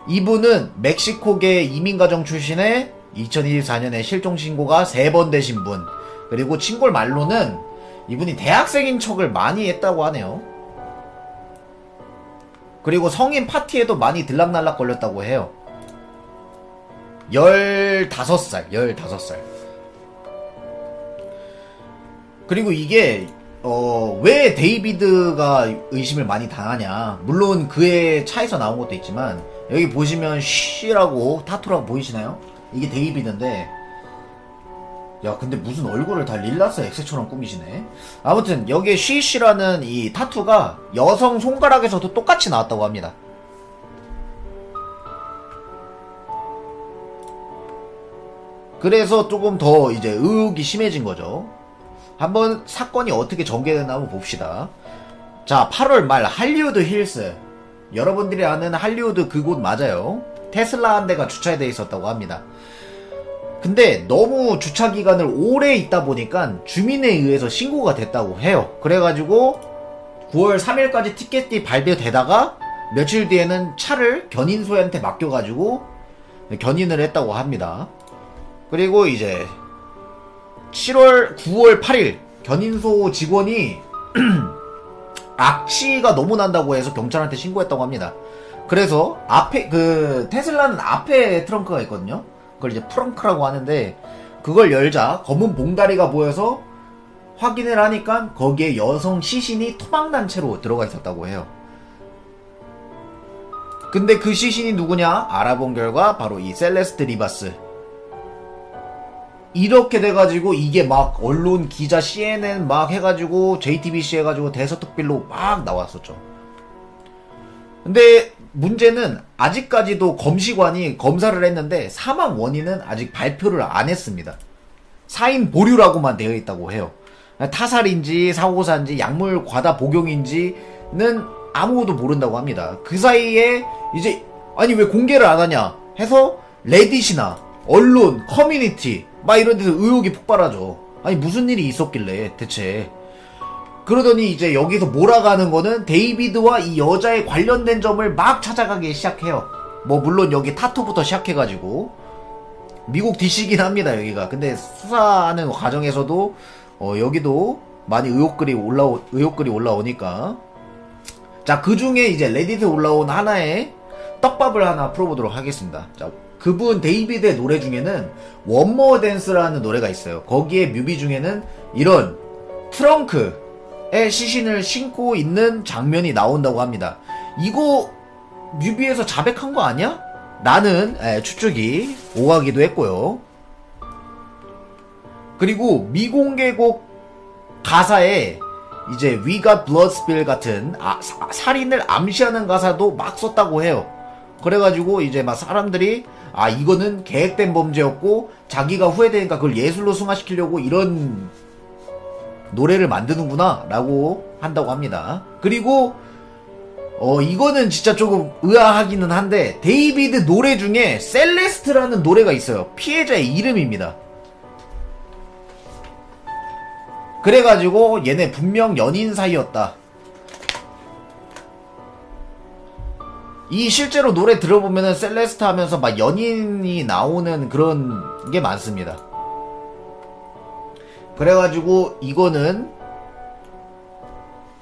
이분은 멕시코계 이민가정 출신의 2024년에 실종 신고가 3번 되신 분, 그리고 친구의 말로는 이분이 대학생인 척을 많이 했다고 하네요. 그리고 성인 파티에도 많이 들락날락 걸렸다고 해요. 15살. 그리고 이게, 왜 데이비드가 의심을 많이 당하냐. 물론 그의 차에서 나온 것도 있지만, 여기 보시면 쉬라고 타투라고 보이시나요? 이게 데이비드인데, 야, 근데 무슨 얼굴을 다 릴라스 X처럼 꾸미시네. 아무튼 여기에 쉬라는 이 타투가 여성 손가락에서도 똑같이 나왔다고 합니다. 그래서 조금 더 이제 의혹이 심해진 거죠. 한번 사건이 어떻게 전개됐나 한번 봅시다. 자, 8월 말 할리우드 힐스, 여러분들이 아는 할리우드 그곳 맞아요. 테슬라 한 대가 주차돼 있었다고 합니다. 근데 너무 주차 기간을 오래 있다 보니까 주민에 의해서 신고가 됐다고 해요. 그래가지고 9월 3일까지 티켓이 발표되다가 며칠 뒤에는 차를 견인소한테 맡겨가지고 견인을 했다고 합니다. 그리고 이제 9월 8일 견인소 직원이 악취가 너무 난다고 해서 경찰한테 신고했다고 합니다. 그래서 앞에 테슬라는 앞에 트렁크가 있거든요. 그걸 이제 프렁크라고 하는데 그걸 열자 검은 봉다리가 보여서 확인을 하니까 거기에 여성 시신이 토막난 채로 들어가 있었다고 해요. 근데 그 시신이 누구냐? 알아본 결과 바로 이 셀레스트 리바스. 이렇게 돼가지고 이게 막 언론 기자 CNN 막 해가지고 JTBC 해가지고 대서특필로 막 나왔었죠. 근데 문제는 아직까지도 검시관이 검사를 했는데 사망 원인은 아직 발표를 안 했습니다. 사인 보류라고만 되어 있다고 해요. 타살인지 사고사인지 약물 과다 복용인지는 아무도 모른다고 합니다. 그 사이에 이제 아니 왜 공개를 안 하냐 해서 레딧이나 언론, 커뮤니티 막 이런 데서 의혹이 폭발하죠. 아니 무슨 일이 있었길래 대체. 그러더니 이제 여기서 몰아가는 거는 데이비드와 이 여자에 관련된 점을 막 찾아가기 시작해요. 뭐 물론 여기 타투부터 시작해가지고 미국 DC긴 합니다 여기가. 근데 수사하는 과정에서도 여기도 많이 의혹글이 올라오니까 자 그 중에 이제 레딧에 올라온 하나의 떡밥을 하나 풀어보도록 하겠습니다. 자 그분 데이비드의 노래 중에는 One More Dance라는 노래가 있어요. 거기에 뮤비 중에는 이런 트렁크에 시신을 신고 있는 장면이 나온다고 합니다. 이거 뮤비에서 자백한 거 아니야? 라는 추측이 오가기도 했고요. 그리고 미공개곡 가사에 이제 We Got Blood Spill 같은 살인을 암시하는 가사도 막 썼다고 해요. 그래가지고 이제 막 사람들이 이거는 계획된 범죄였고 자기가 후회되니까 그걸 예술로 승화시키려고 이런 노래를 만드는구나 라고 한다고 합니다. 그리고 이거는 진짜 조금 의아하기는 한데 데이비드 노래 중에 셀레스트라는 노래가 있어요. 피해자의 이름입니다. 그래가지고 얘네 분명 연인 사이였다. 이 실제로 노래 들어보면은 셀레스트 하면서 막 연인이 나오는 그런 게 많습니다. 그래가지고 이거는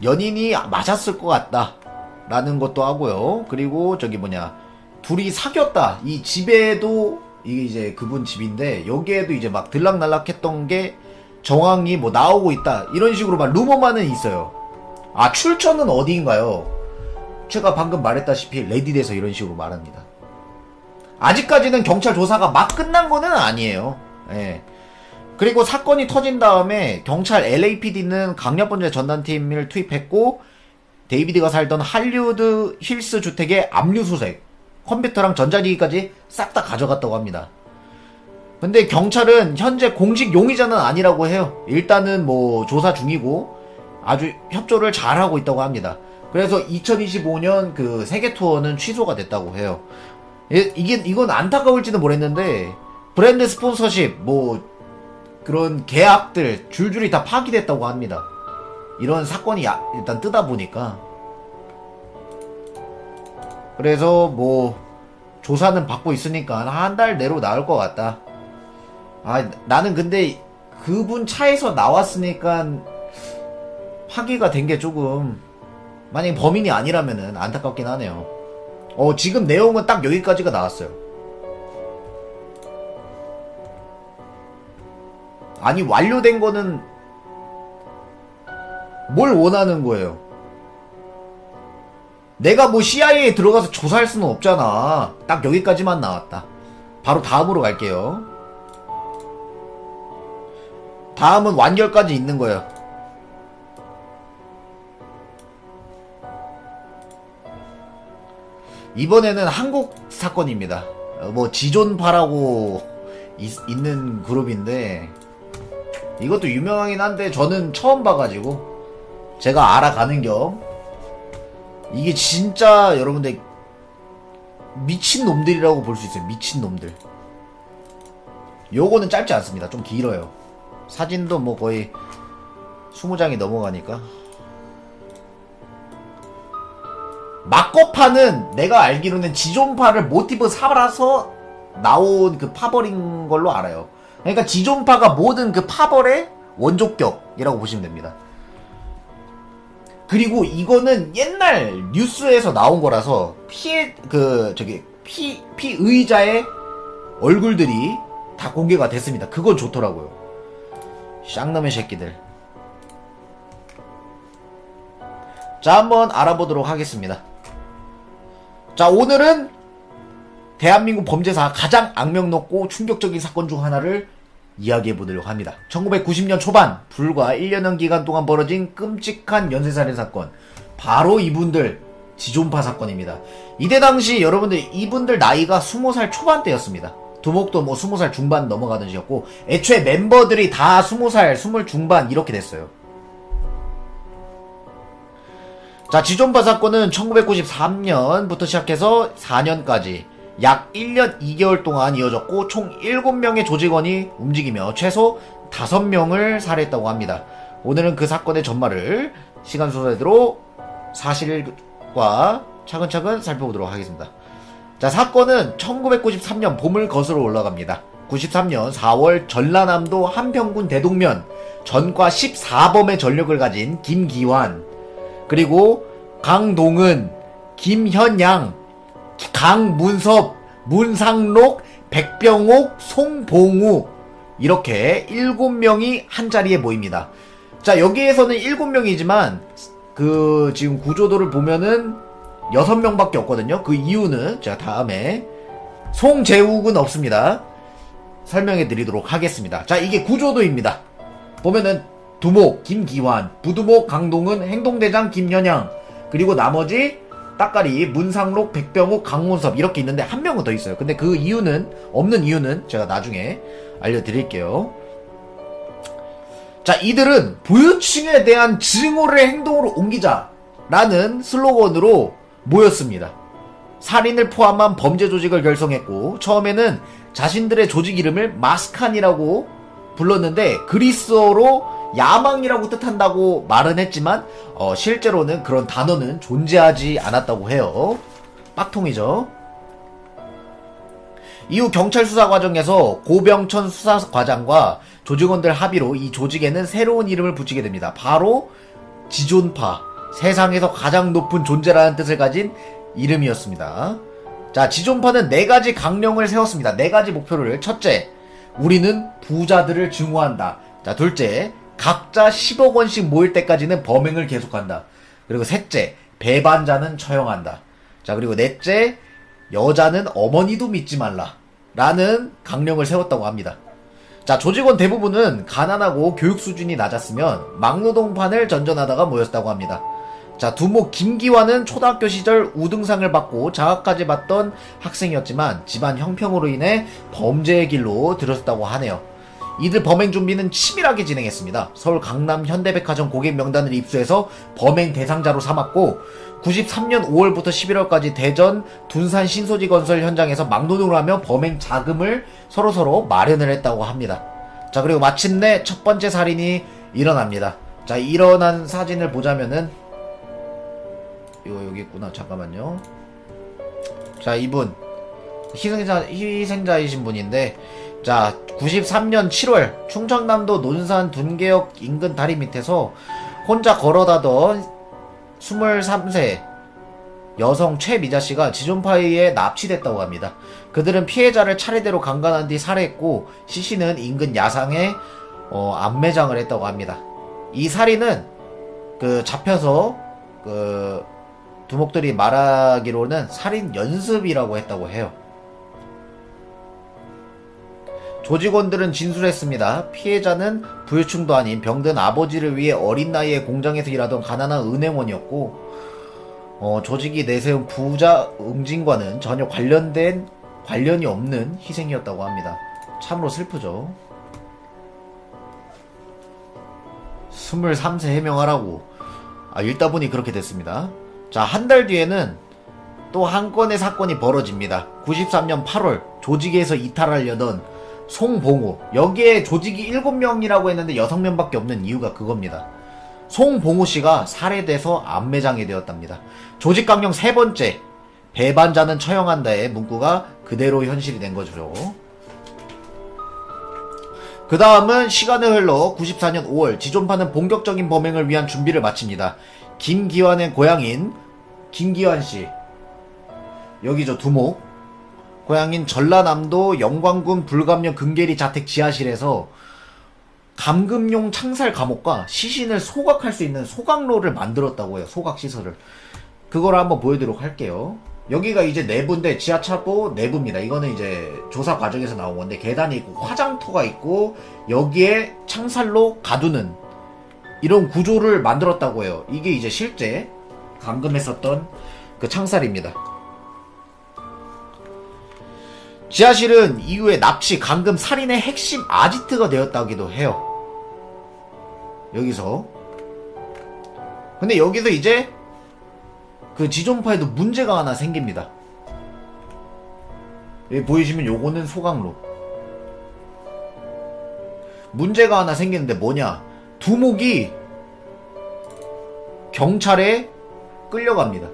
연인이 맞았을 것 같다 라는 것도 하고요. 그리고 저기 둘이 사귀었다. 이 집에도 이게 이제 그분 집인데 여기에도 이제 막 들락날락했던 게 정황이 뭐 나오고 있다 이런 식으로 막 루머만은 있어요. 출처는 어디인가요? 제가 방금 말했다시피 레딧에서 이런 식으로 말합니다. 아직까지는 경찰 조사가 막 끝난 거는 아니에요. 예. 그리고 사건이 터진 다음에 경찰 LAPD는 강력범죄 전담팀을 투입했고 데이비드가 살던 할리우드 힐스 주택에 압류수색, 컴퓨터랑 전자기기까지 싹 다 가져갔다고 합니다. 근데 경찰은 현재 공식 용의자는 아니라고 해요. 일단은 뭐 조사 중이고 아주 협조를 잘하고 있다고 합니다. 그래서 2025년 그 세계 투어는 취소가 됐다고 해요. 이건 안타까울지는 모르겠는데 브랜드 스폰서십 뭐 그런 계약들 줄줄이 다 파기됐다고 합니다. 이런 사건이 일단 뜨다 보니까. 그래서 뭐 조사는 받고 있으니까 한 달 내로 나올 것 같다. 나는 근데 그분 차에서 나왔으니까 파기가 된 게 조금 만약에 범인이 아니라면은 안타깝긴 하네요. 지금 내용은 딱 여기까지가 나왔어요. 아니 완료된 거는 뭘 원하는 거예요? 내가 뭐 CIA에 들어가서 조사할 수는 없잖아. 딱 여기까지만 나왔다. 바로 다음으로 갈게요. 다음은 완결까지 있는 거예요. 이번에는 한국 사건입니다. 뭐 지존파라고 있는 그룹인데 이것도 유명하긴 한데 저는 처음 봐가지고 제가 알아가는 겸 이게 진짜 여러분들 미친놈들이라고 볼 수 있어요. 미친놈들. 요거는 짧지 않습니다. 좀 길어요. 사진도 뭐 거의 20장이 넘어가니까. 마커파는 내가 알기로는 지존파를 모티브 삼아서 나온 그 파벌인 걸로 알아요. 그러니까 지존파가 모든 그 파벌의 원조격이라고 보시면 됩니다. 그리고 이거는 옛날 뉴스에서 나온 거라서 피의자의 얼굴들이 다 공개가 됐습니다. 그건 좋더라고요. 쌍놈의 새끼들. 자, 한번 알아보도록 하겠습니다. 자, 오늘은 대한민국 범죄사 가장 악명 높고 충격적인 사건 중 하나를 이야기해보도록 합니다. 1990년 초반 불과 1년여 기간 동안 벌어진 끔찍한 연쇄살인 사건, 바로 이분들 지존파 사건입니다. 이때 당시 여러분들 이분들 나이가 20살 초반대였습니다. 두목도 뭐 20살 중반 넘어가던 시였고, 애초에 멤버들이 다 20살, 20 중반 이렇게 됐어요. 자, 지존파 사건은 1993년부터 시작해서 4년까지 약 1년 2개월 동안 이어졌고, 총 7명의 조직원이 움직이며 최소 5명을 살해했다고 합니다. 오늘은 그 사건의 전말을 시간 순서대로 사실과 차근차근 살펴보도록 하겠습니다. 자, 사건은 1993년 봄을 거슬러 올라갑니다. 93년 4월 전라남도 한평군 대동면 전과 14범의 전력을 가진 김기환, 그리고 강동은, 김현양, 강문섭, 문상록, 백병옥, 송봉우, 이렇게 7명이 한자리에 모입니다. 자, 여기에서는 7명이지만 지금 구조도를 보면은 6명밖에 없거든요. 그 이유는 제가 다음에, 송재욱은 없습니다. 설명해 드리도록 하겠습니다. 자, 이게 구조도입니다. 보면은 두목 김기환, 부두목 강동은, 행동대장 김현양, 그리고 나머지 따까리 문상록, 백병욱, 강문섭 이렇게 있는데 한 명은 더 있어요. 근데 그 이유는, 없는 이유는 제가 나중에 알려드릴게요. 자, 이들은 부유층에 대한 증오를 행동으로 옮기자라는 슬로건으로 모였습니다. 살인을 포함한 범죄 조직을 결성했고, 처음에는 자신들의 조직 이름을 마스칸이라고 불렀는데 그리스어로 야망이라고 뜻한다고 말은 했지만 실제로는 그런 단어는 존재하지 않았다고 해요. 빡통이죠. 이후 경찰 수사 과정에서 고병천 수사과장과 조직원들 합의로 이 조직에는 새로운 이름을 붙이게 됩니다. 바로 지존파, 세상에서 가장 높은 존재라는 뜻을 가진 이름이었습니다. 자, 지존파는 4가지 강령을 세웠습니다. 4가지 목표를. 첫째, 우리는 부자들을 증오한다. 자, 둘째, 각자 10억 원씩 모일 때까지는 범행을 계속한다. 그리고 셋째, 배반자는 처형한다. 자, 그리고 넷째, 여자는 어머니도 믿지 말라 라는 강령을 세웠다고 합니다. 자, 조직원 대부분은 가난하고 교육 수준이 낮았으면 막노동판을 전전하다가 모였다고 합니다. 자, 두목 김기환은 초등학교 시절 우등상을 받고 장학까지 받던 학생이었지만 집안 형평으로 인해 범죄의 길로 들었다고 하네요. 이들 범행 준비는 치밀하게 진행했습니다. 서울 강남 현대백화점 고객 명단을 입수해서 범행 대상자로 삼았고, 93년 5월부터 11월까지 대전 둔산 신소지건설 현장에서 막노동을 하며 범행 자금을 서로서로 마련을 했다고 합니다. 자, 그리고 마침내 첫 번째 살인이 일어납니다. 자, 일어난 사진을 보자면은 이거 여기 있구나. 잠깐만요. 자, 이분 희생자이신 분인데, 자, 93년 7월 충청남도 논산 둔계역 인근 다리 밑에서 혼자 걸어다던 23세 여성 최미자씨가 지존파에 의해 납치됐다고 합니다. 그들은 피해자를 차례대로 강간한 뒤 살해했고, 시신은 인근 야상에 안매장을 했다고 합니다. 이 살인은 잡혀서 두목들이 말하기로는 살인 연습이라고 했다고 해요. 조직원들은 진술했습니다. 피해자는 부유층도 아닌 병든 아버지를 위해 어린 나이에 공장에서 일하던 가난한 은행원이었고, 조직이 내세운 부자 응징과는 전혀 관련이 없는 희생이었다고 합니다. 참으로 슬프죠. 23세 해명하라고. 읽다 보니 그렇게 됐습니다. 자, 한 달 뒤에는 또 한 건의 사건이 벌어집니다. 93년 8월 조직에서 이탈하려던 송봉우. 여기에 조직이 7명이라고 했는데 6명밖에 없는 이유가 그겁니다. 송봉우 씨가 살해돼서 암매장이 되었답니다. 조직 강령 3번째. 배반자는 처형한다의 문구가 그대로 현실이 된 거죠. 그 다음은 시간을 흘러 94년 5월 지존파는 본격적인 범행을 위한 준비를 마칩니다. 김기환의 고향인 김기환씨, 여기죠, 두목. 고향인 전라남도 영광군 불감령 금계리 자택 지하실에서 감금용 창살 감옥과 시신을 소각할 수 있는 소각로를 만들었다고 해요. 소각시설을. 그걸 한번 보여드리도록 할게요. 여기가 이제 내부인데 지하차도 내부입니다. 이거는 이제 조사 과정에서 나온 건데 계단이 있고 화장터가 있고 여기에 창살로 가두는 이런 구조를 만들었다고 해요. 이게 이제 실제 감금했었던 그 창살입니다. 지하실은 이후에 납치, 감금, 살인의 핵심 아지트가 되었다기도 해요. 여기서. 근데 여기서 이제 그 지존파에도 문제가 하나 생깁니다. 여기 보이시면 요거는 소각로. 문제가 하나 생기는데 뭐냐, 두목이 경찰에 끌려갑니다.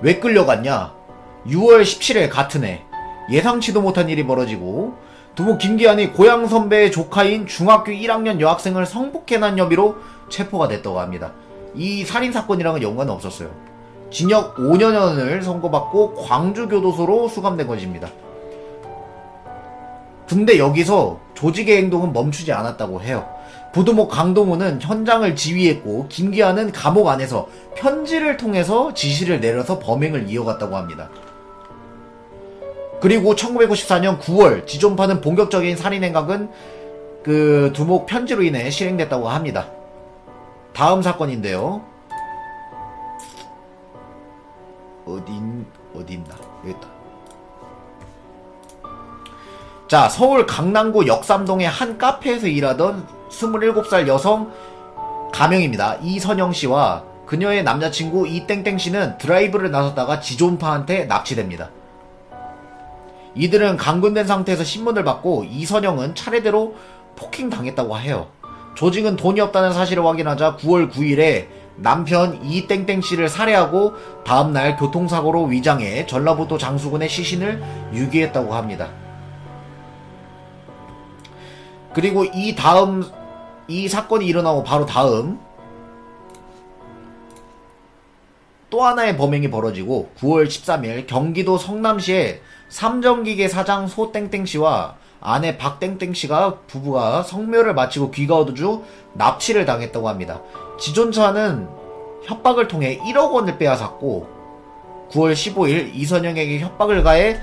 왜 끌려갔냐, 6월 17일 같은 해 예상치도 못한 일이 벌어지고 두목 김기환이 고향 선배의 조카인 중학교 1학년 여학생을 성폭행한 혐의로 체포가 됐다고 합니다. 이 살인사건이랑은 연관은 없었어요. 징역 5년을 선고받고 광주교도소로 수감된 것입니다. 근데 여기서 조직의 행동은 멈추지 않았다고 해요. 부두목 강동우는 현장을 지휘했고 김기환은 감옥 안에서 편지를 통해서 지시를 내려서 범행을 이어갔다고 합니다. 그리고 1994년 9월 지존파는 본격적인 살인행각은 그 두목 편지로 인해 실행됐다고 합니다. 다음 사건인데요. 어디 있나? 여기 있다. 자, 서울 강남구 역삼동의 한 카페에서 일하던 27살 여성 가명입니다. 이선영씨와 그녀의 남자친구 이땡땡씨는 드라이브를 나섰다가 지존파한테 납치됩니다. 이들은 감금된 상태에서 신문을 받고 이선영은 차례대로 폭행당했다고 해요. 조직은 돈이 없다는 사실을 확인하자 9월 9일에 남편 이땡땡씨를 살해하고 다음날 교통사고로 위장해 전라북도 장수군의 시신을 유기했다고 합니다. 그리고 이 사건이 일어나고 바로 다음 또 하나의 범행이 벌어지고 9월 13일 경기도 성남시에 삼정기계 사장 소땡땡씨와 아내 박땡땡씨가 부부가 성묘를 마치고 귀가 어두주 납치를 당했다고 합니다. 지존차는 협박을 통해 1억 원을 빼앗았고 9월 15일 이선영에게 협박을 가해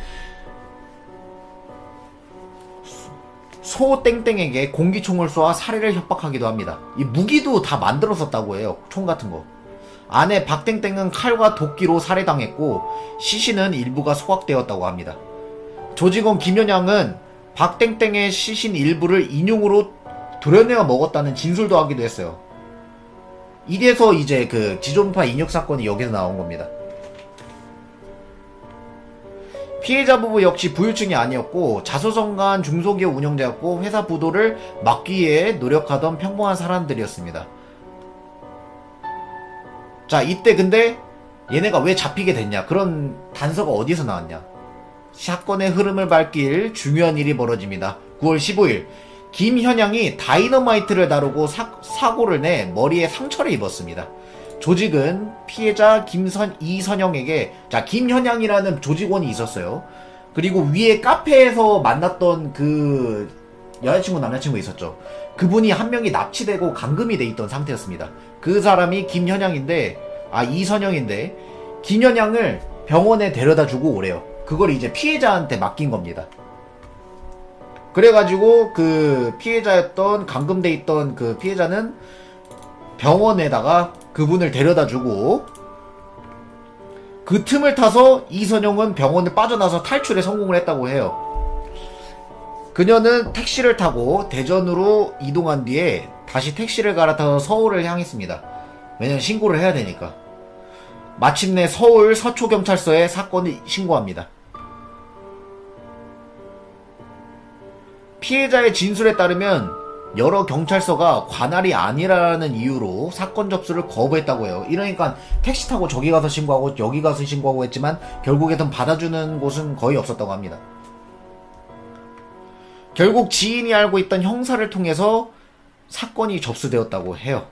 소땡땡에게 공기총을 쏘아 살해를 협박하기도 합니다. 이 무기도 다 만들었었다고 해요. 총 같은 거. 아내 박땡땡은 칼과 도끼로 살해당했고 시신은 일부가 소각되었다고 합니다. 조직원 김현양은 박땡땡의 시신 일부를 인용으로 도려내어 먹었다는 진술도 하기도 했어요. 이래서 이제 그 지존파 인육 사건이 여기서 나온 겁니다. 피해자 부부 역시 부유층이 아니었고 자소성가한 중소기업 운영자였고 회사 부도를 막기 위해 노력하던 평범한 사람들이었습니다. 자, 이때 근데 얘네가 왜 잡히게 됐냐, 그런 단서가 어디서 나왔냐. 사건의 흐름을 밝힐 중요한 일이 벌어집니다. 9월 15일 김현양이 다이너마이트를 다루고 사고를 내 머리에 상처를 입었습니다. 조직은 피해자 이선영에게, 자, 김현양이라는 조직원이 있었어요. 그리고 위에 카페에서 만났던 그 여자친구 남자친구 있었죠. 그분이 한 명이 납치되고 감금이 돼 있던 상태였습니다. 그 사람이 이선영인데 김현양을 병원에 데려다 주고 오래요. 그걸 이제 피해자한테 맡긴 겁니다. 그래가지고 그 피해자였던, 감금돼 있던 그 피해자는 병원에다가 그분을 데려다 주고 그 틈을 타서 이선영은 병원을 빠져나서 탈출에 성공을 했다고 해요. 그녀는 택시를 타고 대전으로 이동한 뒤에 다시 택시를 갈아타서 서울을 향했습니다. 왜냐면 신고를 해야 되니까. 마침내 서울 서초경찰서에 사건을 신고합니다. 피해자의 진술에 따르면 여러 경찰서가 관할이 아니라는 이유로 사건 접수를 거부했다고 해요. 이러니까 택시 타고 저기 가서 신고하고 여기 가서 신고하고 했지만 결국에는 받아주는 곳은 거의 없었다고 합니다. 결국 지인이 알고 있던 형사를 통해서 사건이 접수되었다고 해요.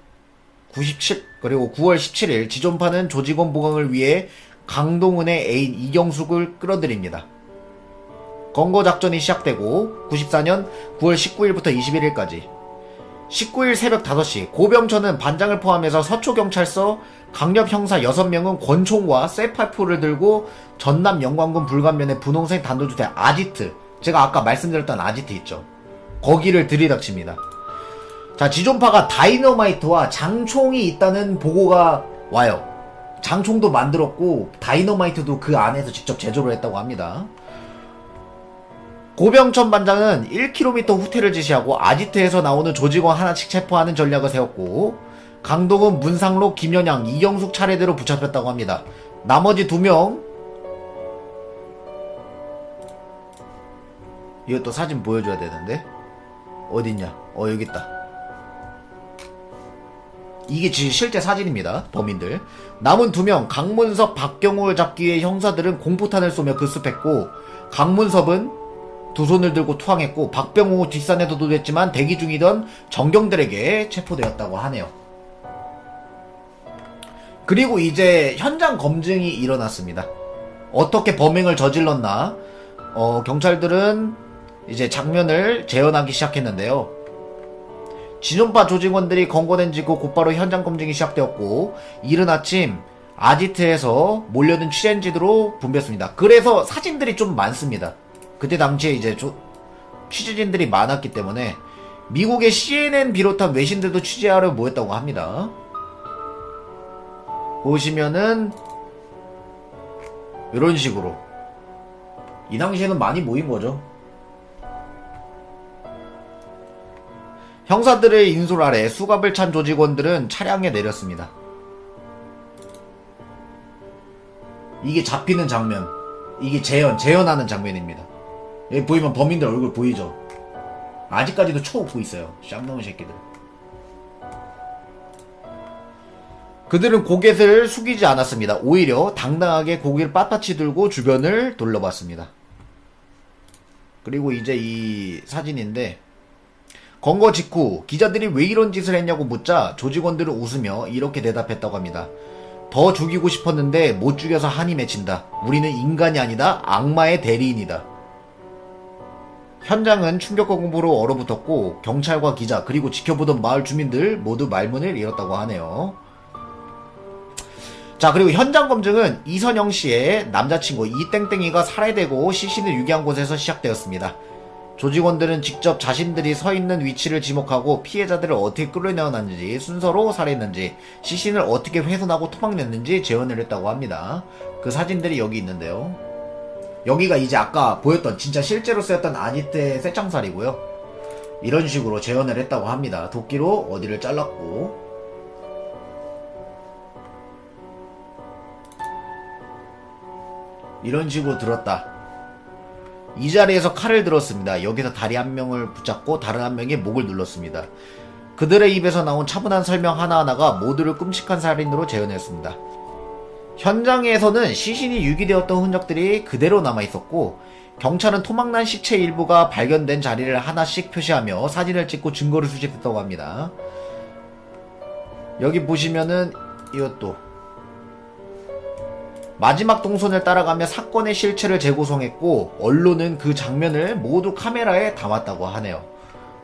그리고 9월 17일 지존파는 조직원 보강을 위해 강동은의 애인 이경숙을 끌어들입니다. 검거작전이 시작되고 94년 9월 19일부터 21일까지 19일 새벽 5시 고병천은 반장을 포함해서 서초경찰서 강력형사 6명은 권총과 쇠파이프를 들고 전남 영광군 불관면의 분홍색 단독주택 아지트, 제가 아까 말씀드렸던 아지트 있죠, 거기를 들이닥칩니다. 자, 지존파가 다이너마이트와 장총이 있다는 보고가 와요. 장총도 만들었고 다이너마이트도 그 안에서 직접 제조를 했다고 합니다. 고병천 반장은 1km 후퇴를 지시하고 아지트에서 나오는 조직원 하나씩 체포하는 전략을 세웠고 강동은 문상록, 김연양, 이경숙 차례대로 붙잡혔다고 합니다. 나머지 2명, 이것도 사진 보여줘야 되는데 어딨냐, 여기 있다. 이게 실제 사진입니다. 범인들. 남은 2명 강문섭, 박경호를 잡기 위해 형사들은 공포탄을 쏘며 급습했고 강문섭은 두 손을 들고 투항했고 박병호 뒷산에도 도됐지만 대기 중이던 정경들에게 체포되었다고 하네요. 그리고 이제 현장 검증이 일어났습니다. 어떻게 범행을 저질렀나, 경찰들은 이제 장면을 재현하기 시작했는데요. 지존파 조직원들이 검거된 직후 곧바로 현장 검증이 시작되었고 이른 아침 아지트에서 몰려든 취재진으로 붐볐습니다. 그래서 사진들이 좀 많습니다. 그때 당시에 이제 취재진들이 많았기 때문에 미국의 CNN 비롯한 외신들도 취재하러 모였다고 합니다. 보시면은 이런 식으로 이 당시에는 많이 모인 거죠. 형사들의 인솔 아래 수갑을 찬 조직원들은 차량에 내렸습니다. 이게 잡히는 장면, 이게 재현하는 장면입니다. 여기 보이면 범인들 얼굴 보이죠? 아직까지도 쳐웃고 있어요. 쌍놈의 새끼들. 그들은 고개를 숙이지 않았습니다. 오히려 당당하게 고개를 빳빳이 들고 주변을 둘러봤습니다. 그리고 이제 이 사진인데, 검거 직후 기자들이 왜 이런 짓을 했냐고 묻자 조직원들은 웃으며 이렇게 대답했다고 합니다. 더 죽이고 싶었는데 못 죽여서 한이 맺힌다. 우리는 인간이 아니다. 악마의 대리인이다. 현장은 충격과 공포로 얼어붙었고 경찰과 기자 그리고 지켜보던 마을 주민들 모두 말문을 잃었다고 하네요. 자, 그리고 현장 검증은 이선영 씨의 남자친구 이땡땡이가 살해되고 시신을 유기한 곳에서 시작되었습니다. 조직원들은 직접 자신들이 서 있는 위치를 지목하고 피해자들을 어떻게 끌어내었는지, 순서로 살해했는지, 시신을 어떻게 훼손하고 토막냈는지 재현을 했다고 합니다. 그 사진들이 여기 있는데요. 여기가 이제 아까 보였던 진짜 실제로 쓰였던 아지트의 쇠창살이고요. 이런 식으로 재현을 했다고 합니다. 도끼로 어디를 잘랐고, 이런 식으로 들었다. 이 자리에서 칼을 들었습니다. 여기서 다리 한 명을 붙잡고 다른 한 명이 목을 눌렀습니다. 그들의 입에서 나온 차분한 설명 하나하나가 모두를 끔찍한 살인으로 재현했습니다. 현장에서는 시신이 유기되었던 흔적들이 그대로 남아있었고 경찰은 토막난 시체 일부가 발견된 자리를 하나씩 표시하며 사진을 찍고 증거를 수집했다고 합니다. 여기 보시면은 이것도 마지막 동선을 따라가며 사건의 실체를 재구성했고 언론은 그 장면을 모두 카메라에 담았다고 하네요.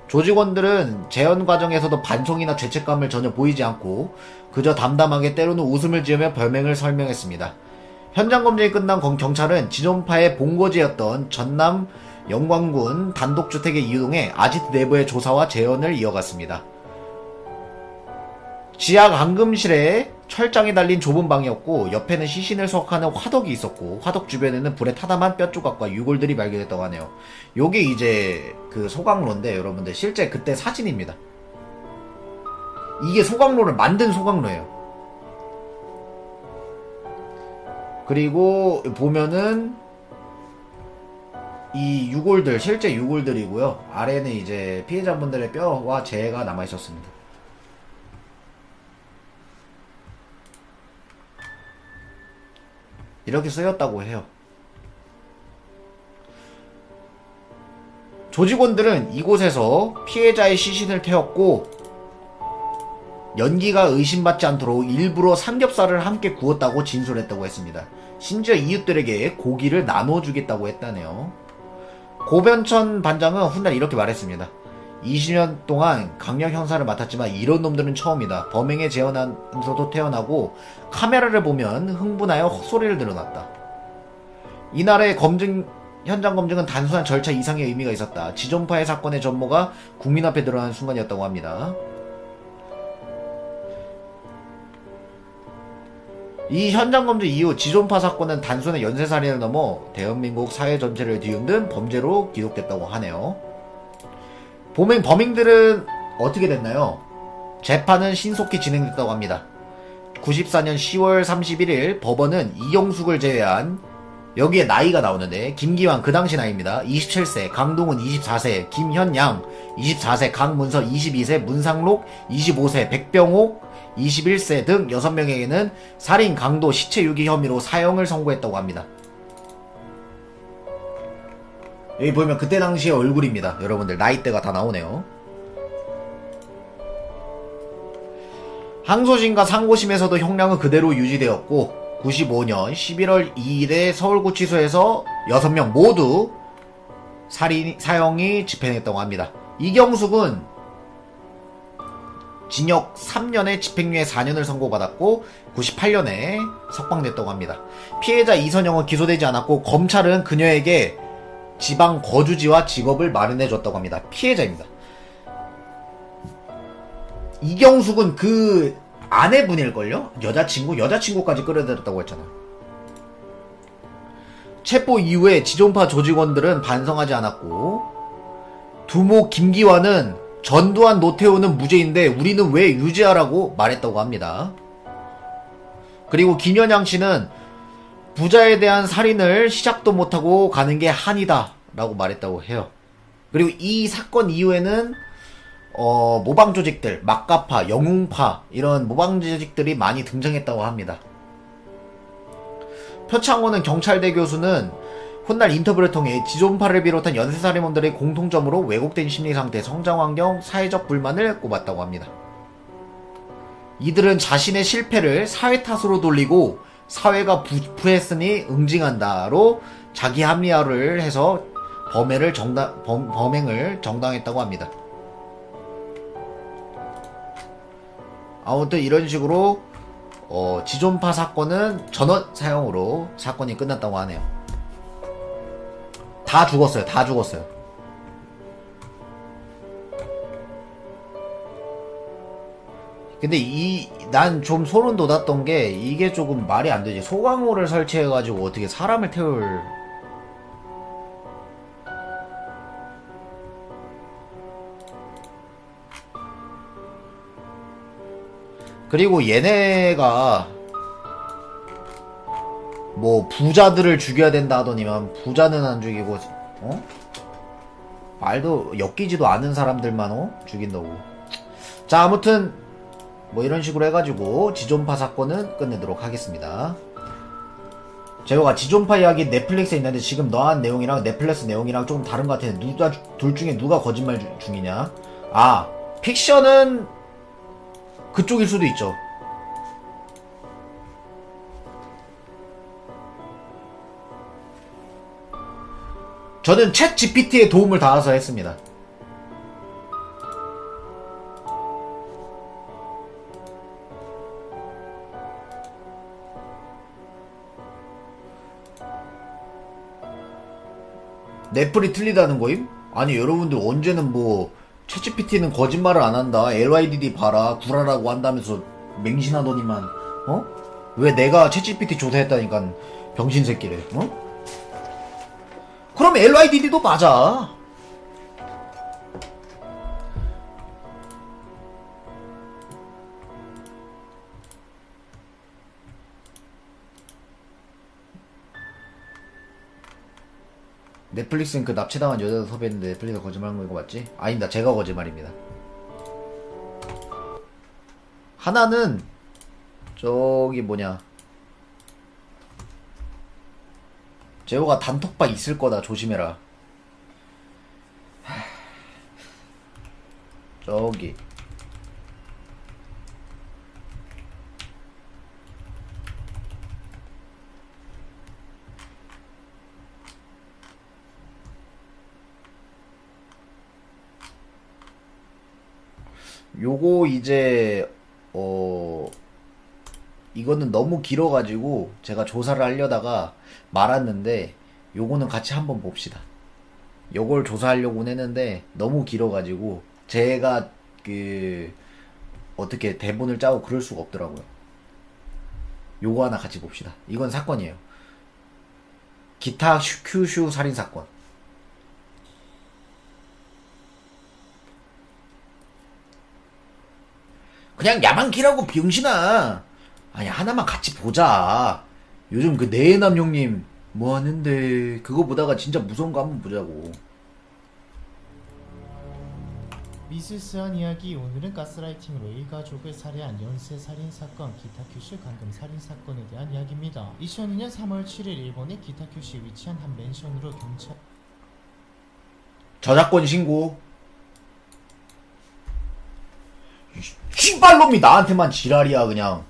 조직원들은 재현 과정에서도 반성이나 죄책감을 전혀 보이지 않고 그저 담담하게 때로는 웃음을 지으며 별명을 설명했습니다. 현장 검증이 끝난 경찰은 지존파의 본거지였던 전남 영광군 단독주택에 이동해 아지트 내부의 조사와 재현을 이어갔습니다. 지하 감금실에 철장이 달린 좁은 방이었고 옆에는 시신을 수확하는 화덕이 있었고 화덕 주변에는 불에 타담한 뼈조각과 유골들이 발견됐다고 하네요. 요게 이제 그 소각로인데 여러분들 실제 그때 사진입니다. 이게 소각로를 만든 소각로예요. 그리고 보면은 이 유골들, 실제 유골들이고요. 아래는 이제 피해자분들의 뼈와 재가 남아 있었습니다. 이렇게 쓰였다고 해요. 조직원들은 이곳에서 피해자의 시신을 태웠고 연기가 의심받지 않도록 일부러 삼겹살을 함께 구웠다고 진술했다고 했습니다. 심지어 이웃들에게 고기를 나눠주겠다고 했다네요. 고변천 반장은 훗날 이렇게 말했습니다. 20년 동안 강력 형사를 맡았지만 이런 놈들은 처음이다. 범행에 재현하면서도 태어나고 카메라를 보면 흥분하여 헛소리를 늘어났다. 이날의 현장 검증은 단순한 절차 이상의 의미가 있었다. 지존파의 사건의 전모가 국민 앞에 드러나는 순간이었다고 합니다. 이 현장 검증 이후 지존파 사건은 단순한 연쇄살인을 넘어 대한민국 사회 전체를 뒤흔든 범죄로 기록됐다고 하네요. 범인들은 어떻게 됐나요? 재판은 신속히 진행됐다고 합니다. 94년 10월 31일 법원은 이경숙을 제외한 여기에 나이가 나오는데 김기환 그 당시 나이입니다. 27세, 강동은 24세, 김현양 24세, 강문서 22세, 문상록 25세, 백병옥 21세 등 6명에게는 살인, 강도, 시체 유기 혐의로 사형을 선고했다고 합니다. 여기 보면 그때 당시의 얼굴입니다. 여러분들 나이대가 다 나오네요. 항소심과 상고심에서도 형량은 그대로 유지되었고 95년 11월 2일에 서울구치소에서 6명 모두 사형이 집행했다고 합니다. 이경숙은 징역 3년에 집행유예 4년을 선고받았고 98년에 석방됐다고 합니다. 피해자 이선영은 기소되지 않았고 검찰은 그녀에게 지방 거주지와 직업을 마련해줬다고 합니다. 피해자입니다. 이경숙은 그 아내분일걸요? 여자친구까지 끌어들였다고 했잖아. 체포 이후에 지존파 조직원들은 반성하지 않았고 두모 김기환은 전두환 노태우는 무죄인데 우리는 왜 유죄하라고 말했다고 합니다. 그리고 김현양 씨는 부자에 대한 살인을 시작도 못하고 가는 게 한이다 라고 말했다고 해요. 그리고 이 사건 이후에는 모방 조직들, 막가파, 영웅파 이런 모방 조직들이 많이 등장했다고 합니다. 표창호는 경찰대 교수는 훗날 인터뷰를 통해 지존파를 비롯한 연쇄살인범들의 공통점으로 왜곡된 심리상태, 성장환경, 사회적 불만을 꼽았다고 합니다. 이들은 자신의 실패를 사회 탓으로 돌리고 사회가 부패했으니 응징한다로 자기 합리화를 해서 범행을 정당했다고 합니다. 아무튼 이런 식으로 지존파 사건은 전원 사형으로 사건이 끝났다고 하네요. 다 죽었어요. 다 죽었어요. 근데 난 좀 소름 돋았던 게 이게 조금 말이 안 되지. 소강호를 설치해가지고 어떻게 사람을 태울. 그리고 얘네가 뭐 부자들을 죽여야 된다 하더니만 부자는 안 죽이고 말도 엮이지도 않은 사람들만 죽인다고. 자, 아무튼 뭐 이런 식으로 해가지고 지존파 사건은 끝내도록 하겠습니다. 제가 지존파 이야기 넷플릭스에 있는데 지금 너한 내용이랑 넷플릭스 내용이랑 조금 다른 것 같아요. 둘 중에 누가 거짓말 중이냐. 픽션은 그쪽일 수도 있죠. 저는 챗 GPT의 도움을 받아서 했습니다. 넷플이 틀리다는 거임? 아니 여러분들 언제는 뭐 챗GPT는 거짓말을 안 한다, LYDD 봐라, 구라라고 한다면서 맹신하더니만 왜 내가 챗GPT 조사했다니까 병신 새끼래. 그럼 LYDD도 맞아. 넷플릭스는 그 납치당한 여자 섭외했는데 넷플릭스 거짓말한 거 이거 맞지? 아닙니다. 제가 거짓말입니다. 하나는 저기 뭐냐, 재호가 단톡방 있을 거다. 조심해라. 저기 요거 이제 이거는 너무 길어가지고 제가 조사를 하려다가 말았는데 요거는 같이 한번 봅시다. 요걸 조사하려고 했는데 너무 길어가지고 제가 어떻게 대본을 짜고 그럴 수가 없더라고요. 요거 하나 같이 봅시다. 이건 사건이에요. 기타 큐슈 살인사건. 그냥 야만키라고 병신아. 아니 하나만 같이 보자. 요즘 그 내남 형님 뭐하는데 그거 보다가 진짜 무서운 거 한번 보자고. 미스스한 이야기. 오늘은 가스라이팅으로 일가족을 살해한 연쇄살인사건 기타 큐슈 감금 살인사건에 대한 이야기입니다. 2002년 3월 7일 일본의 기타 큐슈에 위치한 한 맨션으로 경찰 저작권 신고. 씨발놈이 나한테만 지랄이야 그냥.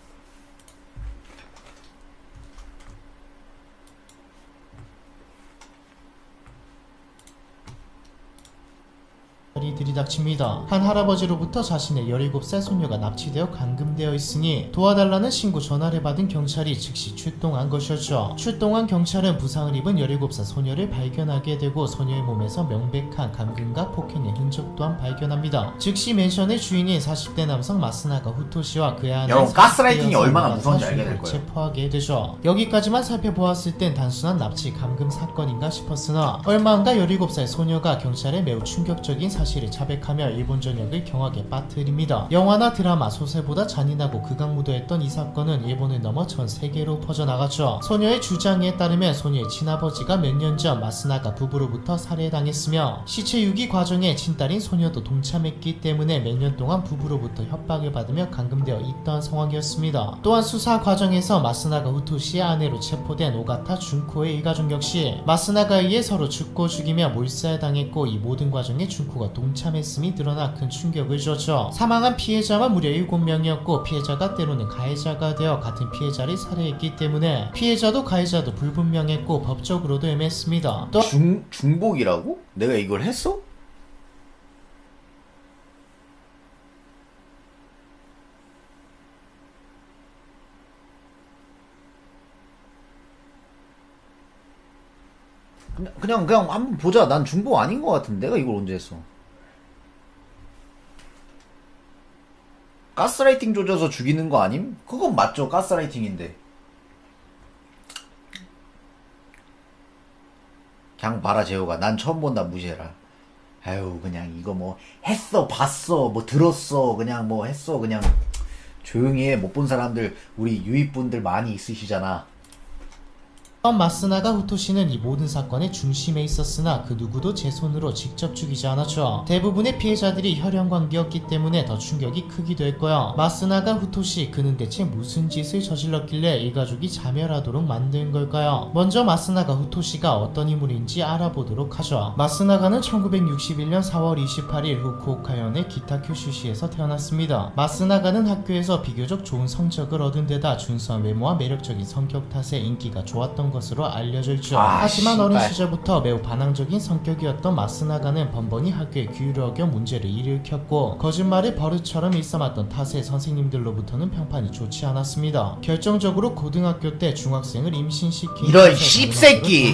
이 들이닥칩니다. 한 할아버지로부터 자신의 17살 소녀가 납치되어 감금되어 있으니 도와달라는 신고 전화를 받은 경찰이 즉시 출동한 것이었죠. 출동한 경찰은 부상을 입은 17살 소녀를 발견하게 되고 소녀의 몸에서 명백한 감금과 폭행의 흔적 또한 발견합니다. 즉시 맨션의 주인인 40대 남성 마스나가 후토시와 그의 아내 여러분 가스라이팅이 얼마나 무서운지 알게 될 거예요. 체포하게 되죠. 여기까지만 살펴보았을 땐 단순한 납치 감금 사건인가 싶었으나 얼마 안가 17살 소녀가 경찰에 매우 충격적인 사실을 자백하며 일본 전역을 경악에 빠뜨립니다. 영화나 드라마, 소설보다 잔인하고 극악무도했던 이 사건은 일본을 넘어 전 세계로 퍼져나갔죠. 소녀의 주장에 따르면 소녀의 친아버지가 몇 년 전 마스나가 부부로부터 살해당했으며 시체 유기 과정에 친딸인 소녀도 동참했기 때문에 몇 년 동안 부부로부터 협박을 받으며 감금되어 있던 상황이었습니다. 또한 수사 과정에서 마스나가 후토시의 아내로 체포된 오가타 준코의 일가족 역시 마스나가 의해 서로 죽고 죽이며 몰살당했고 이 모든 과정에 준코가 동참했음이 드러나 큰 충격을 주었죠. 사망한 피해자만 무려 7명이었고 피해자가 때로는 가해자가 되어 같은 피해자를 살해했기 때문에 피해자도 가해자도 불분명했고 법적으로도 애매했습니다. 또 중복이라고? 내가 이걸 했어? 그냥 한번 보자. 난 중복 아닌 것 같은데 내가 이걸 언제 했어? 가스라이팅 조져서 죽이는 거 아님? 그건 맞죠. 가스라이팅인데. 그냥 봐라 재호가. 난 처음 본다 무시해라. 아유 그냥 이거 뭐 했어 봤어 뭐 들었어 그냥 뭐 했어 그냥 조용히 해. 못 본 사람들 우리 유입분들 많이 있으시잖아. 마스나가 후토시는 이 모든 사건의 중심에 있었으나 그 누구도 제 손으로 직접 죽이지 않았죠. 대부분의 피해자들이 혈연관계였기 때문에 더 충격이 크기도 했고요. 마스나가 후토시, 그는 대체 무슨 짓을 저질렀길래 일가족이 자멸하도록 만든 걸까요? 먼저 마스나가 후토시가 어떤 인물인지 알아보도록 하죠. 마스나가는 1961년 4월 28일 후쿠오카현의 기타 큐슈시에서 태어났습니다. 마스나가는 학교에서 비교적 좋은 성적을 얻은 데다 준수한 외모와 매력적인 성격 탓에 인기가 좋았던 것으로 알려져 있죠. 하지만 어린 시절부터 매우 반항적인 성격이었던 마스나가는 번번이 학교에 규율을 어겨 문제를 일으켰고 거짓말을 버릇처럼 일삼았던 탓에 선생님들로부터는 평판이 좋지 않았습니다. 결정적으로 고등학교 때 중학생을 임신시키는 이런 씹새끼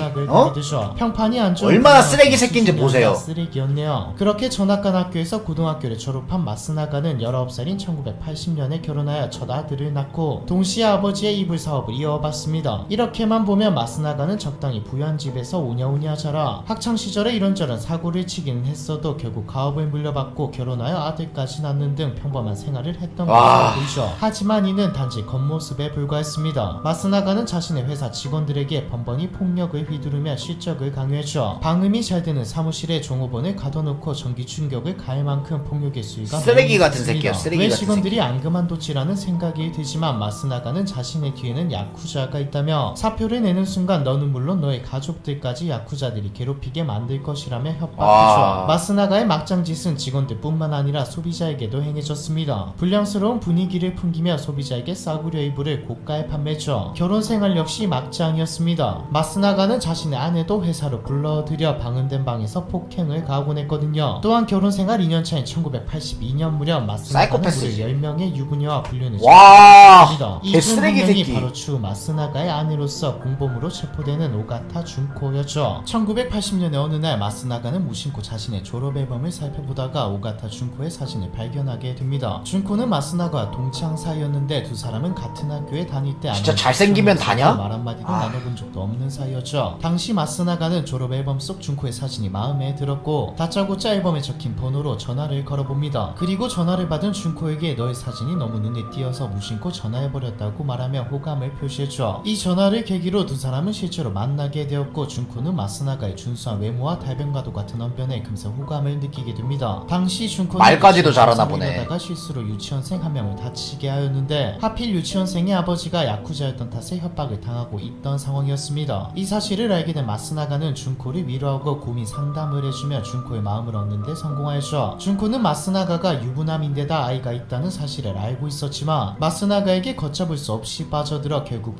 평판이 안 좋은 얼마나 쓰레기 새끼인지 보세요. 쓰레기였네요. 그렇게 전학간 학교에서 고등학교를 졸업한 마스나가는 19살인 1980년에 결혼하여 첫 아들을 낳고 동시에 아버지의 이불 사업을 이어봤습니다. 이렇게만 보면 그러면 마스나가는 적당히 부유한 집에서 오냐오냐 자라 학창시절에 이런저런 사고를 치기는 했어도 결국 가업을 물려받고 결혼하여 아들까지 낳는 등 평범한 생활을 했던 것으로 보이죠. 하지만 이는 단지 겉모습에 불과했습니다. 마스나가는 자신의 회사 직원들에게 번번이 폭력을 휘두르며 실적을 강요했죠. 방음이 잘 되는 사무실에 종업원을 가둬놓고 전기 충격을 가할 만큼 폭력의 수위가 쓰레기 같은 새끼야. 쓰레기 왜 같은 직원들이 안 그만뒀지라는 생각이 들지만 마스나가는 자신의 뒤에는 야쿠자가 있다며 사표를 내는 순간 너는 물론 너의 가족들까지 야쿠자들이 괴롭히게 만들 것이라며 협박했죠. 마스나가의 막장짓은 직원들뿐만 아니라 소비자에게도 행해졌습니다. 불량스러운 분위기를 풍기며 소비자에게 싸구려 이불을 고가에 판매했죠. 결혼 생활 역시 막장이었습니다. 마스나가는 자신의 아내도 회사로 불러들여 방음된 방에서 폭행을 가하곤 했거든요. 또한 결혼 생활 2년차인 1982년 무렵 마스나가는 무려 10명의 유부녀와 불륜을 와, 이 중 한 명이 바로 추 마스나가의 아내로서 공범으로 체포되는 오가타 준코였죠. 1980년의 어느 날 마스나가는 무심코 자신의 졸업 앨범을 살펴보다가 오가타 준코의 사진을 발견하게 됩니다. 준코는 마스나가와 동창 사이였는데 두 사람은 같은 학교에 다닐 때 진짜 잘생기면 다냐? 말 한마디도 나눠본 적도 없는 사이였죠. 당시 마스나가는 졸업 앨범 속 준코의 사진이 마음에 들었고 다짜고짜 앨범에 적힌 번호로 전화를 걸어봅니다. 그리고 전화를 받은 준코에게 너의 사진이 너무 눈에 띄어서 무심코 전화해버렸다고 말하며 호감을 표시했죠. 이 전화를 계기로 두 사람은 실제로 만나게 되었고 준코는 마스나가의 준수한 외모와 달변과도 같은 언변에 금세 호감을 느끼게 됩니다. 당시 준코는 말까지도 잘하나 보네. 다가 실수로 유치원생 한 명을 다치게 하였는데 하필 유치원생의 아버지가 야쿠자였던 탓에 협박을 당하고 있던 상황이었습니다. 이 사실을 알게 된 마스나가는 준코를 위로하고 고민 상담을 해주며 준코의 마음을 얻는 데 성공하였죠. 준코는 마스나가가 유부남인데다 아이가 있다는 사실을 알고 있었지만 마스나가에게 걷잡을 수 없이 빠져들어 결국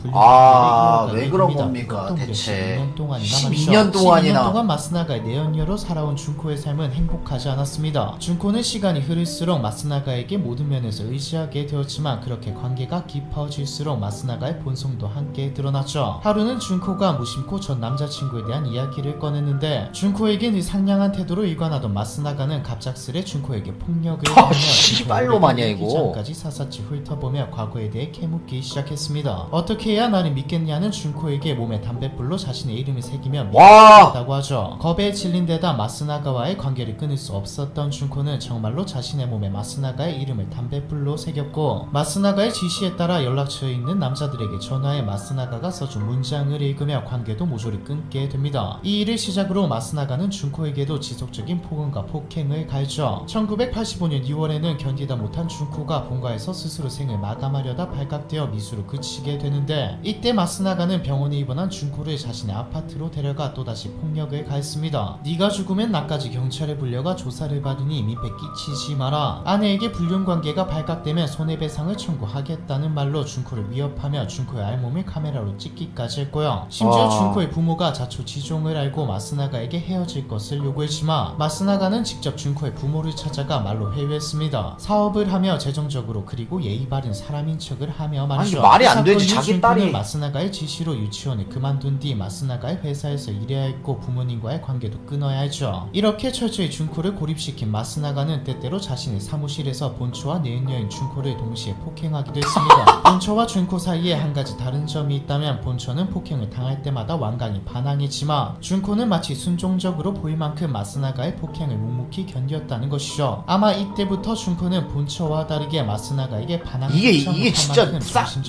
왜 그런 겁니까 대체. 12년 12년 동안 마스나가의 내연녀로 살아온 준코의 삶은 행복하지 않았습니다. 준코는 시간이 흐를수록 마스나가에게 모든 면에서 의지하게 되었지만 그렇게 관계가 깊어질수록 마스나가의 본성도 함께 드러났죠. 하루는 준코가 무심코 전 남자친구에 대한 이야기를 꺼냈는데 준코에게 늘 상냥한 태도로 일관하던 마스나가는 갑작스레 준코에게 폭력을 가하며 씨발로 마냐 이거. 기장까지 사사치 훑어보며 과거에 대해 캐묻기 시작했습니다. 어떻게 해야 나를 믿겠냐는 준코에게 몸에 담뱃불로 자신의 이름을 새기며 믿겠다고 하죠. 겁에 질린 데다 마스나가와의 관계를 끊을 수 없었던 준코는 정말로 자신의 몸에 마스나가의 이름을 담뱃불로 새겼고 마스나가의 지시에 따라 연락처에 있는 남자들에게 전화해 마스나가가 써준 문장을 읽으며 관계도 모조리 끊게 됩니다. 이 일을 시작으로 마스나가는 준코에게도 지속적인 폭언과 폭행을 가했죠. 1985년 2월에는 견디다 못한 준코가 본가에서 스스로 생을 마감하려다 발각되어 미수로 그치게 되는데 이때 마스나가는 병원에 입원한 준코를 자신의 아파트로 데려가 또다시 폭력을 가했습니다. 네가 죽으면 나까지 경찰에 불려가 조사를 받으니 민폐 끼치지 마라. 아내에게 불륜관계가 발각되면 손해배상을 청구하겠다는 말로 준코를 위협하며 준코의 알몸을 카메라로 찍기까지 했고요. 심지어 준코의 부모가 자초지종을 알고 마스나가에게 헤어질 것을 요구했지만 마스나가는 직접 준코의 부모를 찾아가 말로 회유했습니다. 사업을 하며 재정적으로 그리고 예의 바른 사람인 척을 하며 말이죠. 아니 말이 안 되지. 자기 딸이 마스나가의 지시로 유치원을 그만둔 뒤 마스나가의 회사에서 일해야 했고 부모님과의 관계도 끊어야 했죠. 이렇게 철저히 준코를 고립시킨 마스나가는 때때로 자신의 사무실에서 본초와 내연녀인 준코를 동시에 폭행하기도 했습니다. 본초와 준코 사이에 한 가지 다른 점이 있다면 본초는 폭행을 당할 때마다 완강히 반항했지만 준코는 마치 순종적으로 보일 만큼 마스나가의 폭행을 묵묵히 견뎠다는 것이죠. 아마 이때부터 준코는 본초와 다르게 마스나가에게 반항을 이게 진짜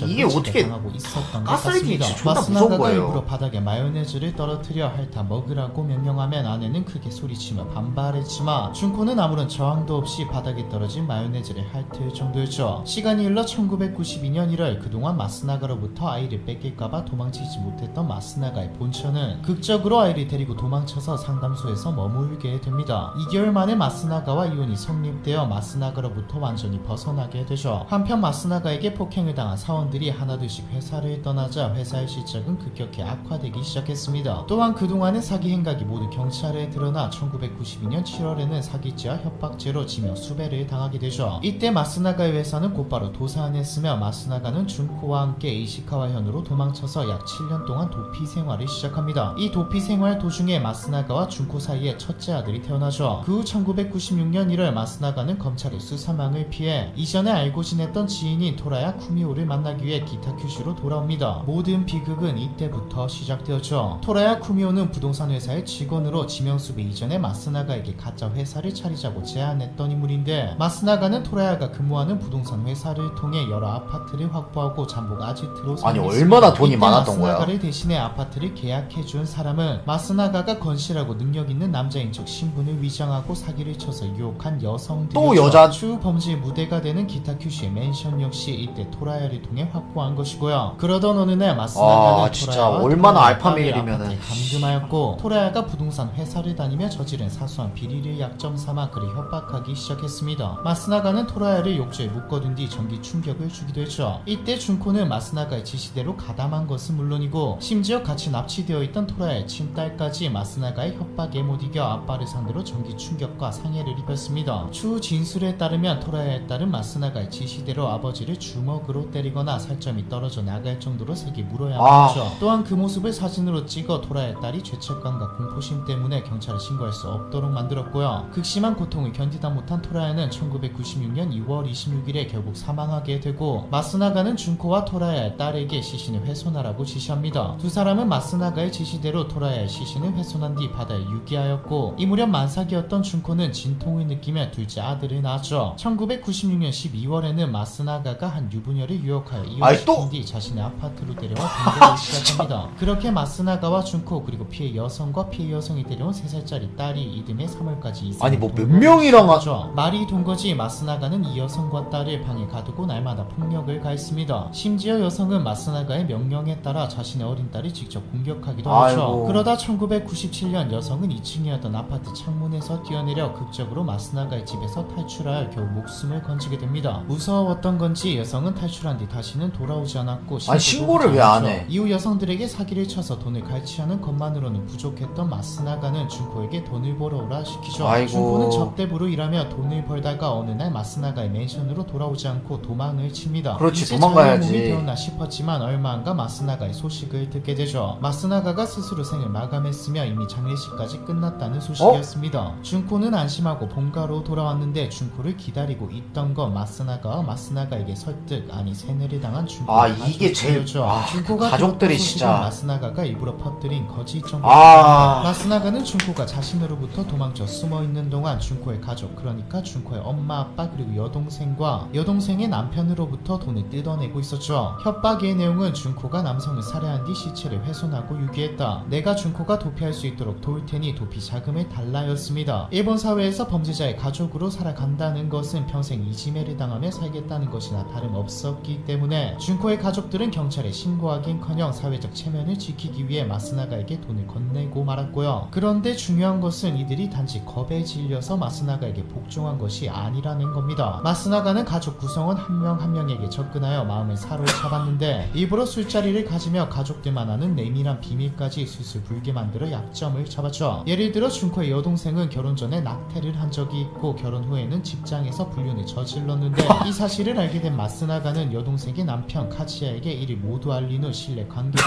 이게 어떻게 당하고 있었던 것 가스라이팅이 같습니다. 진짜 존나 무서운 마스나가가 거예요. 일부러 바닥에 마요네즈를 떨어뜨려 핥아 먹으라고 명령하면 아내는 크게 소리치며 반발했지만 준코는 아무런 저항도 없이 바닥에 떨어진 마요네즈를 핥을 정도였죠. 시간이 흘러 1992년 1월 그동안 마스나가로부터 아이를 뺏길까봐 도망치지 못했던 마스나가의 본처는 극적으로 아이를 데리고 도망쳐서 상담소에서 머물게 됩니다. 2개월 만에 마스나가와 이혼이 성립되어 마스나가로부터 완전히 벗어나게 되죠. 한편 마스나가에게 폭행을 당한 사원들이 하나둘씩 회사를 떠나자 회사의 실적은 급격히 악화되기 시작했습니다. 또한 그동안의 사기 행각이 모두 경찰에 드러나 1992년 7월에는 사기죄와 협박죄로 징역 수배를 당하게 되죠. 이때 마스나가의 회사는 곧바로 도산했으며 마스나가는 준코와 함께 에이시카와 현으로 도망쳐서 약 7년 동안 도피 생활을 시작합니다. 이 도피 생활 도중에 마스나가와 준코 사이에 첫째 아들이 태어나죠. 그 후 1996년 1월 마스나가는 검찰의 수사망을 피해 이전에 알고 지냈던 지인인 토라야 쿠미오를 만나기 위해 기타 큐슈로 돌아옵니다. 모든 비극은 일은 이때부터 시작되었죠. 토라야 쿠미오는 부동산 회사의 직원으로 지명수배 이전에 마스나가에게 가짜 회사를 차리자고 제안했던 인물인데, 마스나가는 토라야가 근무하는 부동산 회사를 통해 여러 아파트를 확보하고 잠복 아지트로 아니 삼겠습니다. 얼마나 돈이 많았던 거야. 마스나가를 대신해 아파트를 계약해준 사람은 마스나가가 건실하고 능력 있는 남자인 척 신분을 위장하고 사기를 쳐서 유혹한 여성들. 또 여자. 추 범죄의 무대가 되는 기타큐시의 맨션 역시 이때 토라야를 통해 확보한 것이고요. 그러던 어느 날 마스나가는 진짜 토라야와 얼마나 토라야의 알파메일이면은. 아파트에 감금하였고, 토라야가 부동산 회사를 다니며 저지른 사소한 비리를 약점 삼아 그를 협박하기 시작했습니다. 마스나가는 토라야를 욕조에 묶어둔 뒤 전기 충격을 주기도 했죠. 이때 준코는 마스나가의 지시대로 가담한 것은 물론이고 심지어 같이 납치되어 있던 토라야의 친딸까지 마스나가의 협박에 못 이겨 아빠를 상대로 전기 충격과 상해를 입혔습니다. 추 진술에 따르면 토라야의 딸은 마스나가의 지시대로 아버지를 주먹으로 때리거나 살점이 떨어져 나갈 정도로 세게 물어야만 했죠. 또한 그 모습을 사진으로 찍어 토라야의 딸이 죄책감과 공포심 때문에 경찰에 신고할 수 없도록 만들었고요. 극심한 고통을 견디다 못한 토라야는 1996년 2월 26일에 결국 사망하게 되고, 마스나가는 준코와 토라야의 딸에게 시신을 훼손하라고 지시합니다. 두 사람은 마스나가의 지시대로 토라야의 시신을 훼손한 뒤 바다에 유기하였고, 이 무렵 만삭이었던 준코는 진통을 느끼며 둘째 아들을 낳았죠. 1996년 12월에는 마스나가가 한 유부녀를 유혹하여 이혼시킨 뒤 자신의 아파트로 데려와 동거를 시작합니다. 그렇게 마스나가와 준코 그리고 피해 여성과 피해 여성이 데려온 3살짜리 딸이 이듬해 3월까지 이상. 아니 뭐 몇 명이랑 말이 돈 거지. 마스나가는 이 여성과 딸을 방에 가두고 날마다 폭력을 가했습니다. 심지어 여성은 마스나가의 명령에 따라 자신의 어린 딸을 직접 공격하기도 하죠. 그러다 1997년 여성은 2층이었던 아파트 창문에서 뛰어내려 극적으로 마스나가의 집에서 탈출하여 겨우 목숨을 건지게 됩니다. 무서웠던 건지 여성은 탈출한 뒤 다시는 돌아오지 않았고, 신고를 왜 안 해? 이후 여성들에게 사기를 쳐서 돈을 갈취하는 것만으로는 부족했던 마스나가는 준코에게 돈을 벌어오라 시키죠. 준코는 접대부로 일하며 돈을 벌다가 어느 날 마스나가의 맨션으로 돌아오지 않고 도망을 칩니다. 그렇지, 이제 도망가야지. 자기의 몸이 되었나 싶었지만 얼마 안가 마스나가의 소식을 듣게 되죠. 마스나가가 스스로 생을 마감했으며 이미 장례식까지 끝났다는 소식이었습니다. 준코는 안심하고 본가로 돌아왔는데 준코를 기다리고 있던 건 마스나가와 마스나가에게 설득 아니 세뇌를 당한 준코. 이게 제일 준코가 가족들이 진짜 마스나가가 일부러 퍼뜨린 거짓 정보입니다. 마스나가는 준코가 자신으로부터 도망쳐 숨어있는 동안 준코의 가족, 그러니까 준코의 엄마, 아빠 그리고 여동생과 여동생의 남편으로부터 돈을 뜯어내고 있었죠. 협박의 내용은 준코가 남성을 살해한 뒤 시체를 훼손하고 유기했다. 내가 준코가 도피할 수 있도록 도울 테니 도피 자금을 달라였습니다. 일본 사회에서 범죄자의 가족으로 살아간다는 것은 평생 이지매를 당하며 살겠다는 것이나 다름없었기 때문에 준코의 가족들은 경찰에 신고하긴커녕 사회적 체면을 지키기 위해 마스나가에게 돈을 건네고 말았고요. 그런데 중요한 것은 이들이 단지 겁에 질려서 마스나가에게 복종한 것이 아니라는 겁니다. 마스나가는 가족 구성원 한 명 한 명에게 접근하여 마음을 사로잡았는데 일부러 술자리를 가지며 가족들만 아는 내밀한 비밀까지 술술 불게 만들어 약점을 잡았죠. 예를 들어 준코의 여동생은 결혼 전에 낙태를 한 적이 있고 결혼 후에는 직장에서 불륜을 저질렀는데 이 사실을 알게 된 마스나가는 여동생의 남편 카지야에게 이를 모두 알린 후 신뢰 관계를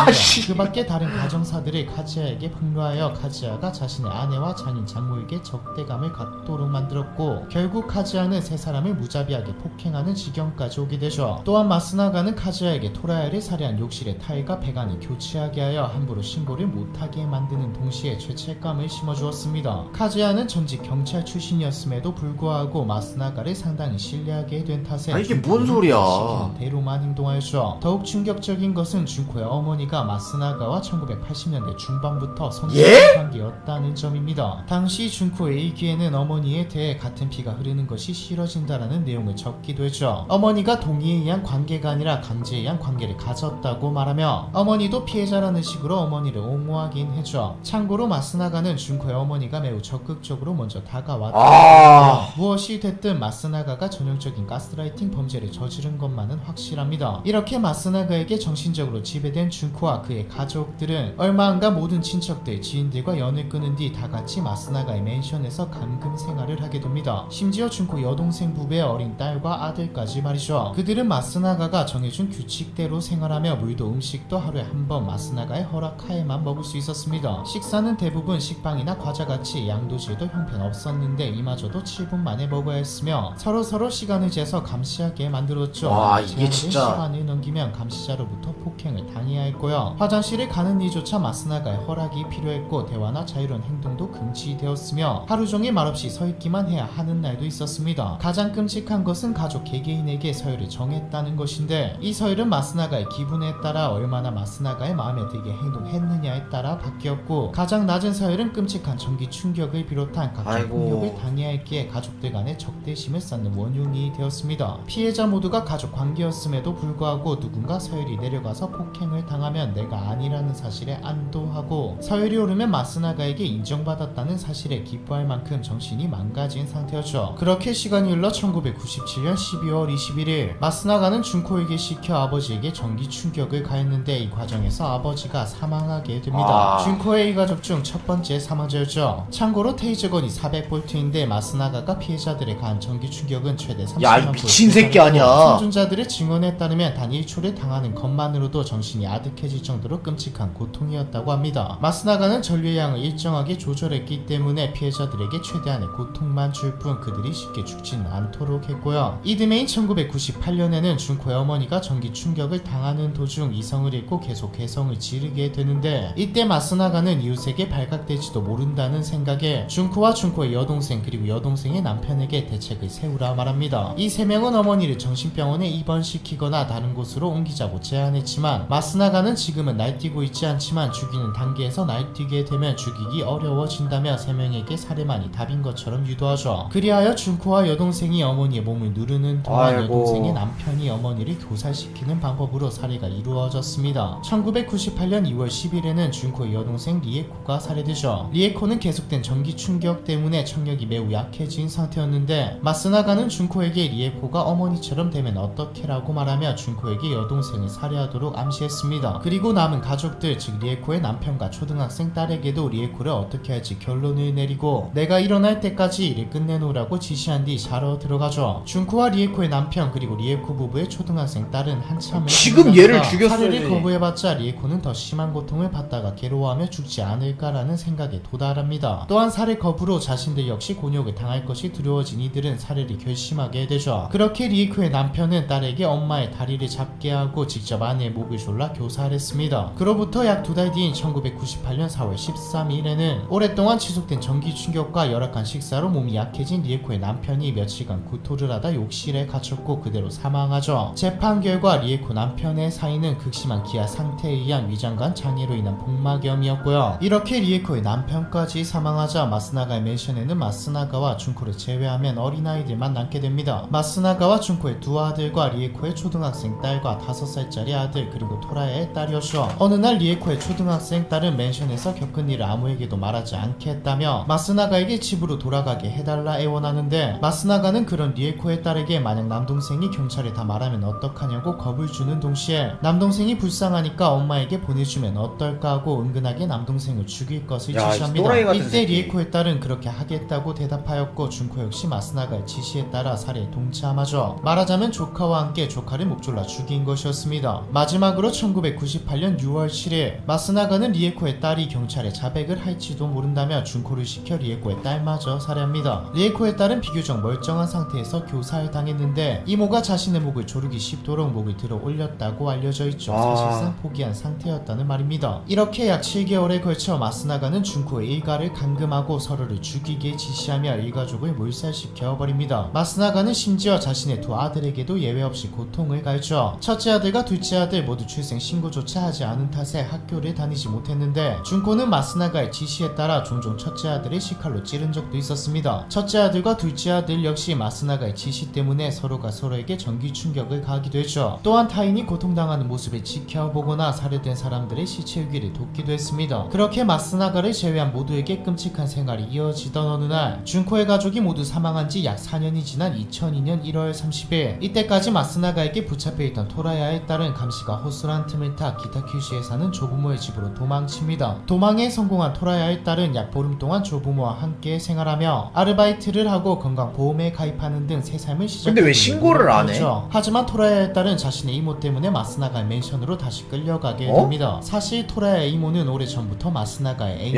맺었습니다. 그 밖에 다른 가정사들을 카지야에게 폭로하여 카지야가 자신의 아내와 장인 장모에게 적대감을 갖도록 만들었고, 결국 카지야는 세 사람을 무자비하게 폭행하는 지경까지 오게 되죠. 또한 마스나가는 카지야에게 토라야를 살해한 욕실의 타일과 배관을 교체하게 하여 함부로 신고를 못하게 만드는 동시에 죄책감을 심어주었습니다. 카지야는 전직 경찰 출신이었음에도 불구하고 마스나가를 상당히 신뢰하게 된 탓에 이게 뭔 소리야? 시키는 대로만 행동하였죠. 더욱 충격적인 것은 준코의 어머니가 마스나가와 1980년대 중반부터 성적인 관계였다는 점입니다. 당시 준코의 일기에는 어머니에 대해 같은 피가 흐르는 것이 싫어진다라는 내용을 적기도 했죠. 어머니가 동의에 의한 관계가 아니라 강제에 의한 관계를 가졌다고 말하며 어머니도 피해자라는 식으로 어머니를 옹호하긴 했죠. 참고로 마스나가는 준코의 어머니가 매우 적극적으로 먼저 다가왔다. 무엇이 됐든 마스나가가 전형적인 가스라이팅 범죄를 저지른 것만은 확실합니다. 이렇게 마스나가에게 정신적으로 지배된 준코와 그의 가족들은 얼마 안가 모든 친척들, 지인들과 연을 끊은 뒤 다같이 마스나가의 맨션에서 감금 생활을 하게 됩니다. 심지어 준코 여동생 부부의 어린 딸과 아들까지 말이죠. 그들은 마스나가가 정해준 규칙대로 생활하며 물도 음식도 하루에 한 번 마스나가의 허락하에만 먹을 수 있었습니다. 식사는 대부분 식빵이나 과자같이 양도질도 형편없었는데 이마저도 7분 만에 먹어야 했으며 서로 시간을 재서 감시하게 만들었죠. 이게 진짜 시간을 넘기면 감시자로부터 폭행을 당해야 했고요. 했고요. 화장실에 가는 이조차 마스나가의 허락이 필요했고 대화나 자유로운 행동도 금지되었으며 하루 종일 말없이 서 있기만 해야 하는 날도 있었습니다. 가장 끔찍한 것은 가족 개개인에게 서열을 정했다는 것인데 이 서열은 마스나가의 기분에 따라 얼마나 마스나가의 마음에 들게 행동했느냐에 따라 바뀌었고 가장 낮은 서열은 끔찍한 전기 충격을 비롯한 각종 폭력을 당해야 했기에 가족들 간의 적대심을 쌓는 원흉이 되었습니다. 피해자 모두가 가족 관계였음에도 불구하고 누군가 서열이 내려가서 폭행을 당하면 내가 아니라는 사실에 안도하고 서열이 오르면 마스나가에게 인정받았다는 사실에 기뻐할 만큼 정신이 망가진 상태였죠. 그렇게 시간이 흘러 1997년 12월 21일 마스나가는 준코에게 시켜 아버지에게 전기 충격을 가했는데 이 과정에서 아버지가 사망하게 됩니다. 준코의 이 가족 중 첫 번째 사망자였죠. 참고로 테이저건이 400볼트인데 마스나가가 피해자들에 가한 전기 충격은 최대 30만 야, 이 미친 새끼 아니야. 생존자들의 증언에 따르면 단 1초를 당하는 것만으로도 정신이 아득해질 정도로 끔찍한 고통이었다고 합니다. 마스나가는 전류의 양을 일정하게 조절했기 때문에 피해자들에게 최대한의 고통만 줄 뿐 그들이 쉽게 죽지는 않도록 했고요. 이듬해인 1998년에는 준코의 어머니가 전기 충격을 당하는 도중 이성을 잃고 계속 괴성을 지르게 되는데 이때 마스나가는 이웃에게 발각될지도 모른다는 생각에 준코와 준코의 여동생 그리고 여동생의 남편에게 대책을 세우라 말합니다. 이 세 명은 어머니를 정신병원에 입원시키거나 다른 곳으로 옮기자고 제안했지만 마스나가는 지금은 날뛰고 있지 않지만 죽이는 단계에서 날뛰게 되면 죽이기 어려워진다며 세 명에게 살해만이 답인 것처럼 유도하죠. 그리하여 준코와 여동생이 어머니의 몸을 누르는 동안 여동생의 남편이 어머니를 교살시키는 방법으로 살해가 이루어졌습니다. 1998년 2월 10일에는 준코의 여동생 리에코가 살해되죠. 리에코는 계속된 전기 충격 때문에 청력이 매우 약해진 상태였는데 마스나가는 준코에게 리에코가 어머니처럼 되면 어떡해라고 말하며 준코에게 여동생을 살해하도록 암시했습니다. 그리고 남은 가족들 즉 리에코의 남편과 초등학생 딸에게도 리에코를 어떻게 할지 결론을 내리고 내가 일어날 때까지 일을 끝내놓으라고 지시한 뒤 자러 들어가죠. 준코와 리에코의 남편 그리고 리에코 부부의 초등학생 딸은 한참을 지금 얘를 죽였어야지. 살해를 거부해봤자 리에코는 더 심한 고통을 받다가 괴로워하며 죽지 않을까라는 생각에 도달합니다. 또한 살해 거부로 자신들 역시 곤욕을 당할 것이 두려워진 이들은 살해를 결심하게 되죠. 그렇게 리에코의 남편은 딸에게 엄마의 다리를 잡게 하고 직접 아내의 목을 졸라 교살했습니다. 그로부터 약 2달 뒤인 1998년 4월 13일에는 오랫동안 지속된 전기 충격과 열악한 식사로 몸이 약해진 리에코의 남편이 며칠간 구토를 하다 욕실에 갇혔고 그대로 사망하죠. 재판 결과 리에코 남편의 사인은 극심한 기아 상태에 의한 위장관 장애로 인한 복막염이었고요. 이렇게 리에코의 남편까지 사망하자 마스나가의 맨션에는 마스나가와 준코를 제외하면 어린아이들만 남게 됩니다. 마스나가와 준코의 두 아들과 리에코의 초등학생 딸과 5살짜리 아들 그리고 토라야의 딸이었죠. 어느 날 리에코의 초등학생 딸은 맨션에서 겪은 일을 아무에게도 말하지 않겠다며 마스나가에게 집으로 돌아가게 해달라 애원하는데 마스나가는 그런 리에코의 딸에게 만약 남동생이 경찰에 다 말하면 어떡하냐고 겁을 주는 동시에 남동생이 불쌍하니까 엄마에게 보내주면 어떨까 하고 은근하게 남동생을 죽일 것을 지시합니다. 이때 리에코의 딸은 그렇게 하겠다고 대답하였고 준코 역시 마스나가의 지시에 따라 살해에 동참하죠. 말하자면 조카와 함께 조카를 목졸라 죽인 것이었습니다. 마지막으로 1998년 6월 7일 마스나가는 리에코의 딸이 경찰에 자백을 할지도 모른다며 준코를 시켜 리에코의 딸마저 살해합니다. 리에코의 딸은 비교적 멀쩡한 상태에서 교살당했는데 이모가 자신의 목을 조르기 쉽도록 목을 들어 올렸다고 알려져 있죠. 사실상 포기한 상태였다는 말입니다. 이렇게 약 7개월에 걸쳐 마스나가는 준코의 일가를 감금하고 서로를 죽이게 지시하며 일가족을 몰살시켜 버립니다. 마스나가는 심지어 자신의 두 아들에게도 예외 없이 고통을 가했죠. 첫째 아들과 둘째 아들 모두 출생 신고조차 하지 않은 탓에 학교를 다니지 못했는데 준코는 마스나가의 지시에 따라 종종 첫째 아들을 식칼로 찌른 적도 있었습니다. 첫째 아들과 둘째 아들 역시 마스나가의 지시 때문에 서로가 서로에게 전기 충격을 가하기도 했죠. 또한 타인이 고통당하는 모습을 지켜보거나 살해된 사람들의 시체 유기를 돕기도 했습니다. 그렇게 마스나가를 제외한 모두에게 끔찍한 생활이 이어지던 어느 날 준코의 가족이 모두 사망한 지 약 4년이 지난 2002년 1월 30일 이때까지 마스나가에게 붙잡혀있던 토라야의 딸은 감시가 허술한 틈을 타 기타큐슈에 사는 조부모의 집으로 도망칩니다. 도망에 성공한 토라야의 딸은 약 보름 동안 조부모와 함께 생활하며 아르바이트를 하고 건강보험에 가입하는 등 새 삶을 시작하게 근데 왜 신고를 안 해? 하지만 토라야의 딸은 자신의 이모 때문에 마스나가의 맨션으로 다시 끌려가게 됩니다. 사실 토라야의 이모는 오래전부터 마스나가의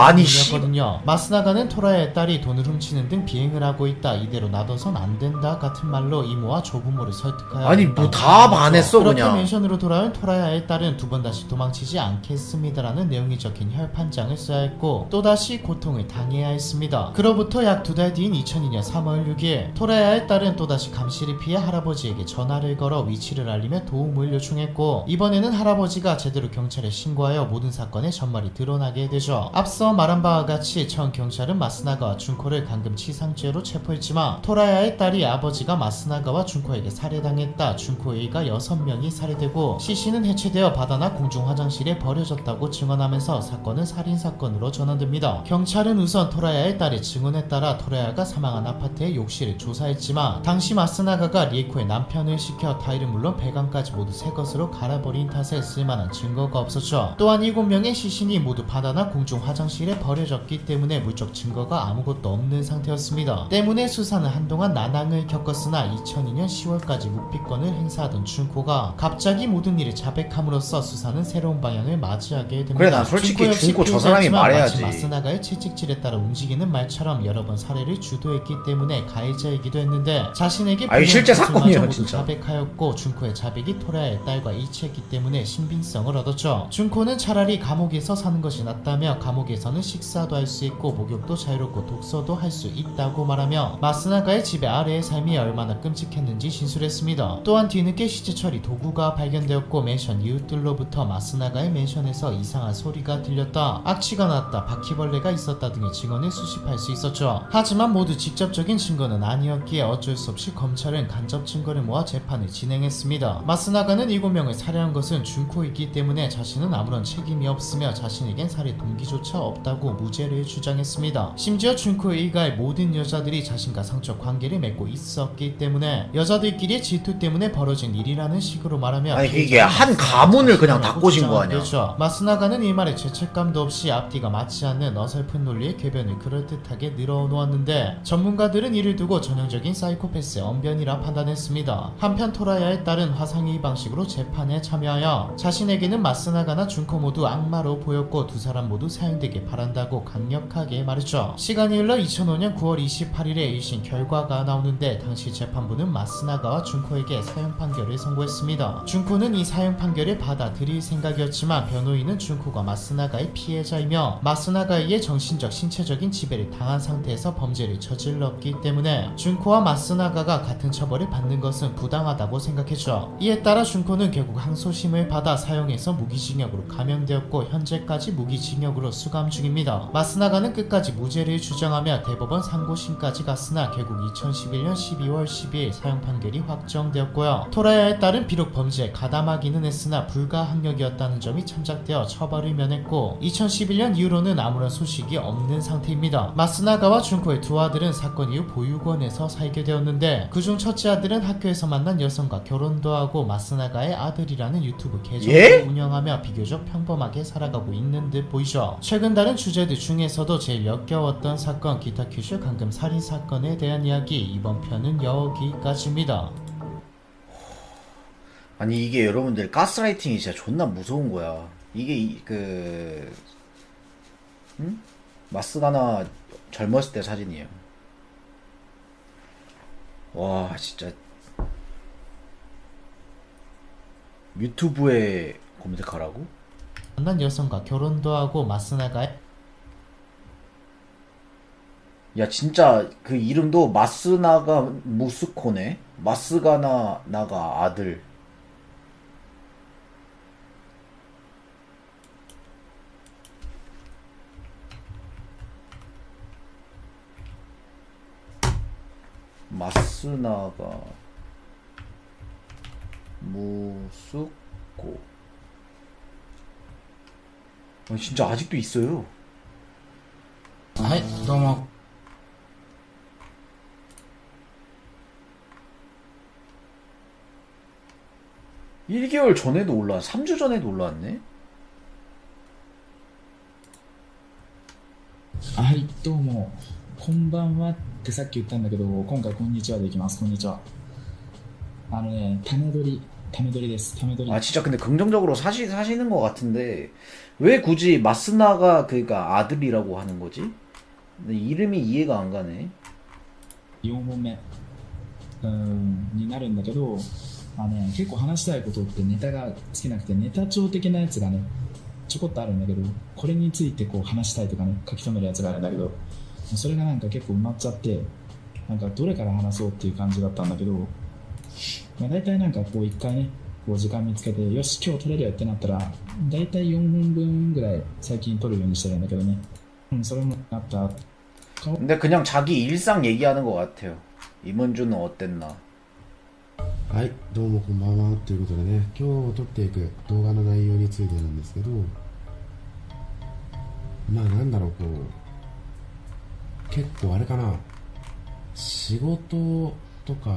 애인이었거든요. 마스나가는 토라야의 딸이 돈을 훔치는 등 비행을 하고 있다. 이대로 놔둬선 안 된다 같은 말로 이모와 조부모를 설득하여 아니 뭐 다 반했어 그렇게 그냥. 맨션으로 돌아온 토라야의 딸은 마스나가는 두 번 다시 도망치지 않겠습니다라는 내용이 적힌 혈판장을 써야 했고 또다시 고통을 당해야 했습니다. 그로부터 약 2달 뒤인 2002년 3월 6일 토라야의 딸은 또다시 감시를 피해 할아버지에게 전화를 걸어 위치를 알리며 도움을 요청했고 이번에는 할아버지가 제대로 경찰에 신고하여 모든 사건의 전말이 드러나게 되죠. 앞서 말한 바와 같이 처음 경찰은 마스나가와 준코를 감금치상죄로 체포했지만 토라야의 딸이 아버지가 마스나가와 준코에게 살해당했다, 준코 A가 6명이 살해되고 시신은 해체되어 바다나 공중 화장실에 버려졌다고 증언하면서 사건은 살인사건으로 전환됩니다. 경찰은 우선 토라야의 딸의 증언에 따라 토라야가 사망한 아파트의 욕실을 조사했지만 당시 마스나가가 리에코의 남편을 시켜 타일은 물론 배관까지 모두 새 것으로 갈아버린 탓에 쓸만한 증거가 없었죠. 또한 7명의 시신이 모두 바다나 공중 화장실에 버려졌기 때문에 물적 증거가 아무것도 없는 상태였습니다. 때문에 수사는 한동안 난항을 겪었으나 2002년 10월까지 묵비권을 행사하던 준코가 갑자기 모든 일을 자백함으로써 수사는 새로운 방향을 맞이하게 됩니다. 그래, 난 솔직히 준코 저 사람이 말해야지. 마스나가의 채찍질에 따라 움직이는 말처럼 여러 번 살해를 주도했기 때문에 가해자이기도 했는데 자신에게 실제 사건이에요 진짜. 자백하였고 준코의 자백이 토라야의 딸과 일치했기 때문에 신빙성을 얻었죠. 준코는 차라리 감옥에서 사는 것이 낫다며 감옥에서는 식사도 할 수 있고 목욕도 자유롭고 독서도 할 수 있다고 말하며 마스나가의 지배 아래의 삶이 얼마나 끔찍했는지 진술했습니다. 또한 뒤늦게 시체 처리 도구가 발견되었고 맨션 이웃들로부터 마스나가의 맨션에서 이상한 소리가 들렸다, 악취가 났다, 바퀴벌레가 있었다 등의 증언을 수집할 수 있었죠. 하지만 모두 직접적인 증거는 아니었기에 어쩔 수 없이 검찰은 간접 증거를 모아 재판을 진행했습니다. 마스나가는 7명을 살해한 것은 준코이기 때문에 자신은 아무런 책임이 없으며 자신에겐 살해 동기조차 없다고 무죄를 주장했습니다. 심지어 준코 일가의 모든 여자들이 자신과 성적 관계를 맺고 있었기 때문에 여자들끼리의 질투 때문에 벌어진 일이라는 식으로 말하며 아니 이게 한 가문을 그냥 다 꼬신 거 아니야. 마스나가는 이 말에 죄책감도 없이 앞뒤가 맞지 않는 어설픈 논리의 궤변을 그럴듯하게 늘어놓았는데 전문가들은 이를 두고 전형적인 사이코패스의 언변이라 판단했습니다. 한편 토라야의 딸은 화상회의 방식으로 재판에 참여하여 자신에게는 마스나가나 준코 모두 악마로 보였고 두 사람 모두 사형되길 바란다고 강력하게 말했죠. 시간이 흘러 2005년 9월 28일에 1심 결과가 나오는데 당시 재판부는 마스나가와 준코에게 사형 판결을 선고했습니다. 준코는 이 사형 판결을 받아들일 생각이었지만 변호인은 준코가 마스나가의 피해자이며 마스나가에게 정신적 신체적인 지배를 당한 상태에서 범죄를 저질렀기 때문에 준코와 마스나가가 같은 처벌을 받는 것은 부당하다고 생각했죠. 이에 따라 준코는 결국 항소심을 받아 사형에서 무기징역으로 감형되었고 현재까지 무기징역으로 수감 중입니다. 마스나가는 끝까지 무죄를 주장하며 대법원 상고심까지 갔으나 결국 2011년 12월 12일 사형 판결이 확정되었고요. 토라야의 딸은 비록 범죄에 가담하기는 했으나 불가항력이었다는 점이 참작되어 처벌을 면했고 2011년 이후로는 아무런 소식이 없는 상태입니다. 마스나가와 준코의 두 아들은 사건 이후 보육원에서 살게 되었는데 그중 첫째 아들은 학교에서 만난 여성과 결혼도 하고 마스나가의 아들이라는 유튜브 계정을 운영하며 비교적 평범하게 살아가고 있는 듯 보이죠. 최근 다른 주제들 중에서도 제일 역겨웠던 사건 기타 큐슈 감금 살인 사건에 대한 이야기, 이번 편은 여기까지입니다. 아니 이게 여러분들 가스라이팅이 진짜 존나 무서운 거야. 이게 마스가나 젊었을 때 사진이에요. 와 진짜 유튜브에 검색하라고? 만난 여성과 결혼도 하고 마스나가의 야 진짜 그 이름도 마스나가 무스코네. 마스가나 나가 아들. 마스나가 무스코. 진짜 아직도 있어요. はいどうも 1개월 전에도 올라왔 3주 전에도 올라왔네. はいどうもこんばんはってさっき言ったんだけど今回こんにちはでいきます。こんにちは。ため撮りです。ため撮り。 진짜 근데 긍정적으로 사시는 것 같은데 왜 굳이 마스나가 그러니까 아들이라고 하는 거지? 이름이 이해가 안 가네. 4問目になるんだけどまあね、結構話したいことってネタが尽きなくて、ネタ帳的なやつがね、ちょこっとあるんだけど、これについてこう話したいとかね、書き留めるやつがあるんだけど、それがなんか結構埋まっちゃって、なんかどれから話そうっていう感じだったんだけど、まあ、大体なんかこう一回ね、こう時間見つけて、よし、今日撮れるよってなったら、大体4本分ぐらい最近撮るようにしてるんだけどね。それもなった。 근데 그냥 자기 일상 얘기하는 것 같아요. 이문주는 어땠나? はい、どうもこんばんは。ということでね、今日撮っていく動画の内容についてなんですけど、まあなんだろう、こう、結構あれかな、仕事とか、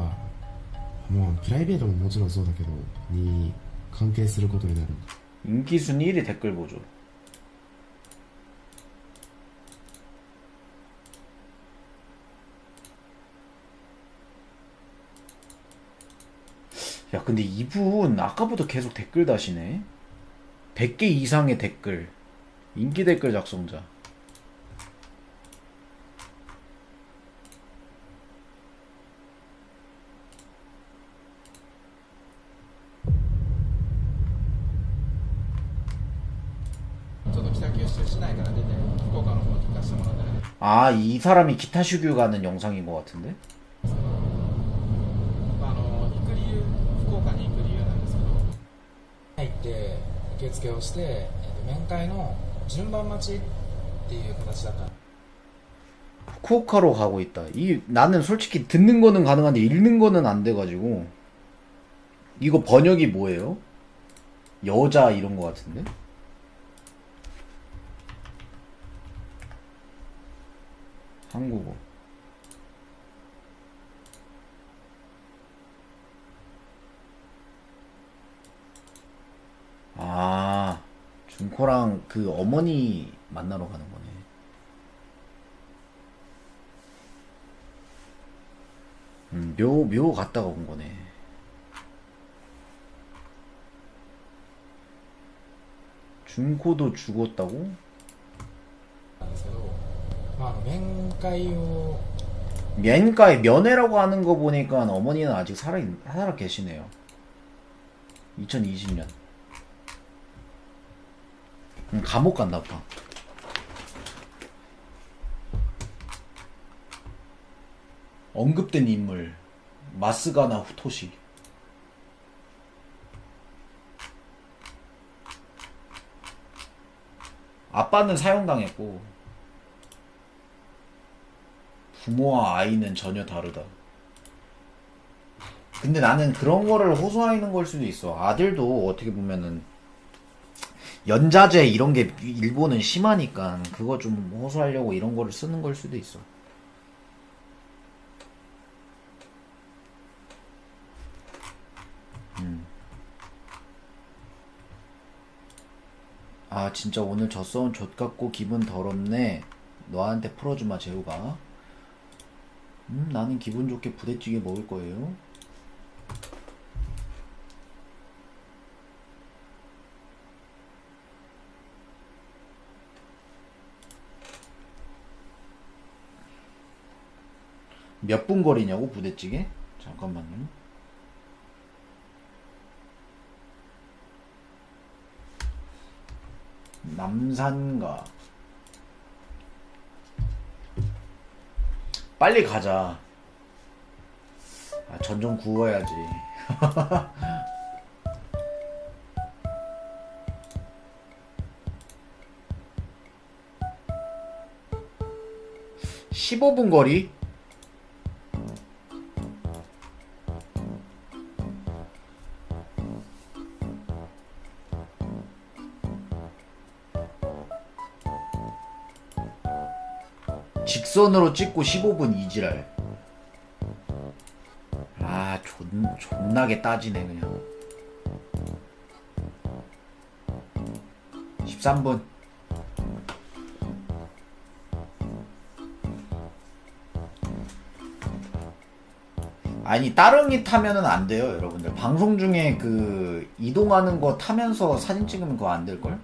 まあプライベートももちろんそうだけど、に関係することになる。 인기 순위 1위 댓글 보죠. 야, 근데 이분 아까부터 계속 댓글 다시네. 100개 이상의 댓글. 인기 댓글 작성자. 아, 이 사람이 기타슈규 가는 영상인 것 같은데? 入って受付をして、面会の順番待ちっていう形だった。 후쿠오카로 가고 있다. 나는 솔직히 듣는 거는 가능한데 읽는 거는 안 돼가지고. 이거 번역이 뭐예요? 여자 이런 거 같은데? 한국어. 아, 준코랑 그 어머니 만나러 가는 거네. 묘 갔다가 온 거네. 준코도 죽었다고? なんですけど、まあ、面会を 면가에 면회라고 하는 거 보니까 어머니는 아직 살아 계시네요. 2020년. 감옥 갔나 봐. 언급된 인물 마스가나 후토시. 아빠는 사형당했고 부모와 아이는 전혀 다르다. 근데 나는 그런 거를 호소하는 걸 수도 있어. 아들도 어떻게 보면은 연자제 이런 게 일본은 심하니까 그거 좀 호소하려고 이런 거를 쓰는 걸 수도 있어. 아, 진짜 오늘 젖소은 좆같고 기분 더럽네. 너한테 풀어주마 재우가. 나는 기분 좋게 부대찌개 먹을 거예요. 몇 분 거리냐고 부대찌개? 잠깐만요. 남산가. 빨리 가자. 아, 전 좀 구워야지. 15분 거리? 직선으로 찍고 15분 이지랄. 아, 존나게 따지네 그냥. 13분. 아니, 따릉이 타면은 안 돼요 여러분들. 방송 중에 그 이동하는 거 타면서 사진 찍으면 그거 안 될걸?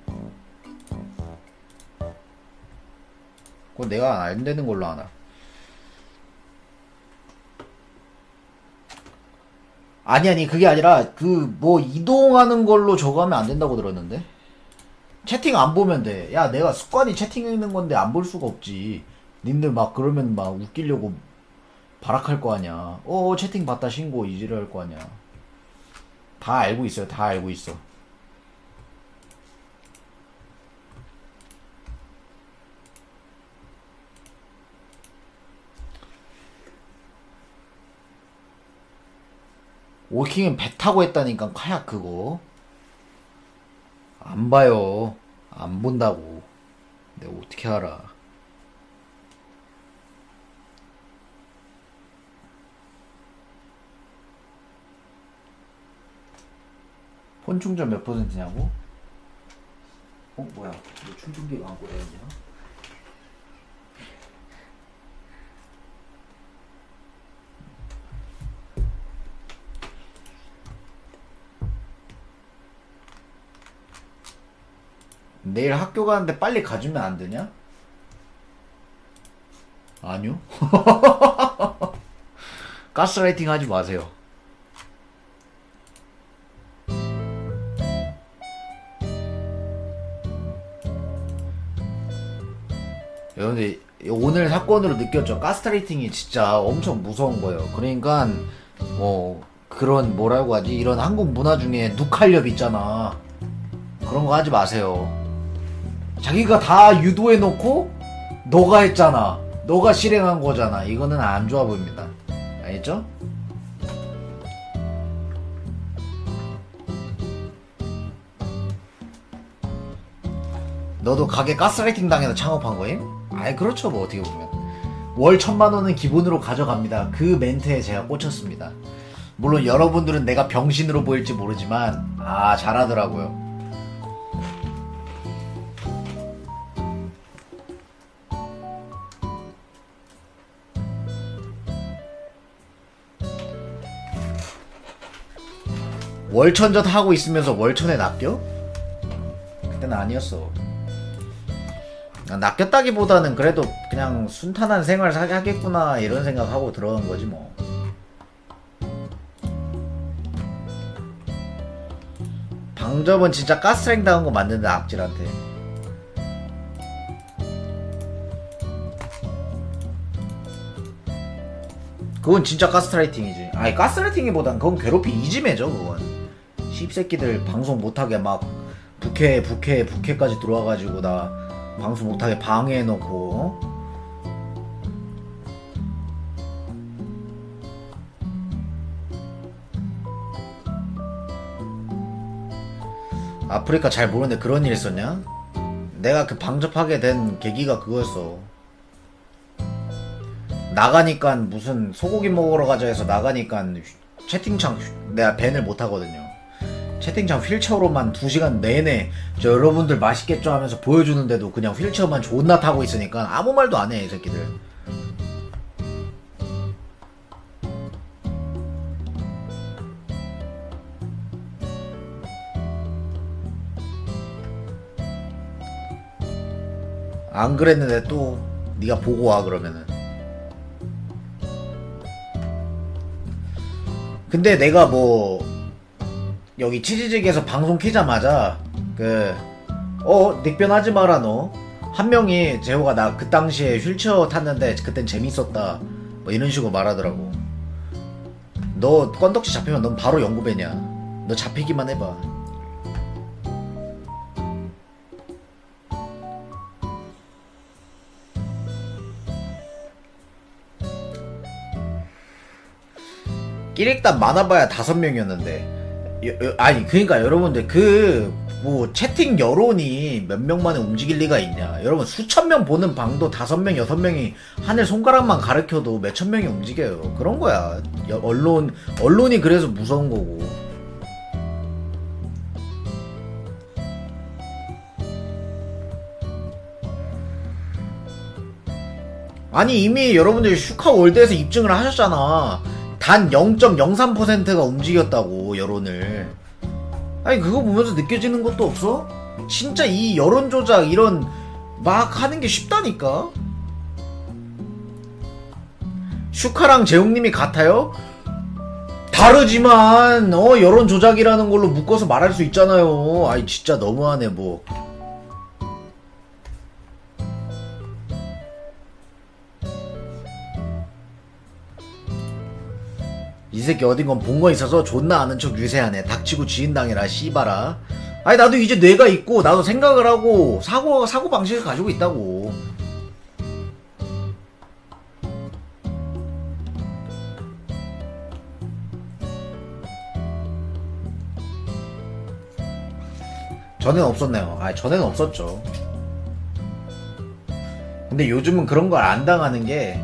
그거 내가 안 되는 걸로 아나. 아니 그게 아니라 그 뭐 이동하는 걸로 저거 하면 안 된다고 들었는데. 채팅 안 보면 돼. 야 내가 습관이 채팅 읽는 건데 안 볼 수가 없지. 님들 막 그러면 막 웃기려고 발악할 거 아니야. 채팅 봤다 신고 이지를 할 거 아니야. 다 알고 있어요. 다 알고 있어. 올킹은 배 타고 했다니까. 카약 그거 안 봐요. 안 본다고. 내가 어떻게 알아. 폰 충전 몇 %냐고? 뭐야 왜 충전기가 안 꽂아있냐? 내일 학교 가는데 빨리 가주면 안 되냐? 아니요. 가스라이팅 하지 마세요. 여러분들 오늘 사건으로 느꼈죠. 가스라이팅이 진짜 엄청 무서운 거예요. 그러니까 뭐 그런 뭐라고 하지, 이런 한국 문화 중에 누칼렵 있잖아. 그런 거 하지 마세요. 자기가 다 유도해놓고 너가 했잖아. 너가 실행한 거잖아. 이거는 안 좋아 보입니다. 알겠죠? 너도 가게 가스라이팅 당해서 창업한 거임? 아이 그렇죠. 뭐 어떻게 보면 월 1000만원은 기본으로 가져갑니다. 그 멘트에 제가 꽂혔습니다. 물론 여러분들은 내가 병신으로 보일지 모르지만 잘하더라고요. 월천젓 하고 있으면서 월천에 낚여? 그때는 아니었어. 낚였다기보다는 그래도 그냥 순탄한 생활 하겠구나 이런 생각하고 들어간 거지 뭐. 방접은 진짜 가스라이팅 당한 거 맞는데 악질한테. 그건 진짜 가스라이팅이지. 아니 가스라이팅이보단 그건 괴롭히 이지매죠 그건. 씹새끼들 방송 못하게 막 부캐까지 들어와가지고 나 방송 못하게 방해해놓고. 아프리카 잘 모르는데 그런 일 있었냐? 내가 그 방접하게 된 계기가 그거였어. 나가니까 무슨 소고기 먹으러 가자 해서 나가니까 채팅창 내가 밴을 못하거든요. 채팅창 휠체어로만 2시간 내내 저 여러분들 맛있겠죠 하면서 보여주는데도 그냥 휠체어만 존나 타고 있으니까 아무 말도 안 해 이 새끼들. 안 그랬는데 또 네가 보고 와 그러면은. 근데 내가 뭐 여기 치즈직에서 방송 키자마자 닉변하지 마라 너. 한 명이 재호가 나 그 당시에 휠체어 탔는데 그땐 재밌었다 뭐 이런 식으로 말하더라고. 너 건덕지 잡히면 넌 바로 연구배냐. 너 잡히기만 해봐. 끼릭단 많아봐야 5명이었는데 아니 그니까 여러분들 뭐 채팅 여론이 몇 명만에 움직일 리가 있냐. 여러분 수천 명 보는 방도 5명 6명이 하늘 손가락만 가르켜도 몇천 명이 움직여요. 그런 거야. 언론이 그래서 무서운 거고. 아니 이미 여러분들 슈카월드에서 입증을 하셨잖아. 단 0.03%가 움직였다고 여론을. 아니 그거 보면서 느껴지는 것도 없어? 진짜 이 여론 조작 이런 막 하는 게 쉽다니까. 슈카랑 재웅님이 같아요? 다르지만 여론 조작이라는 걸로 묶어서 말할 수 있잖아요. 아이 진짜 너무하네 뭐. 이 새끼 어딘건 본 거 있어서 존나 아는 척 유세하네. 닥치고 지인당해라 씨바라. 아니 나도 이제 뇌가 있고 나도 생각을 하고 사고 방식을 가지고 있다고. 전에는 없었네요. 아 전에는 없었죠. 근데 요즘은 그런 걸 안 당하는 게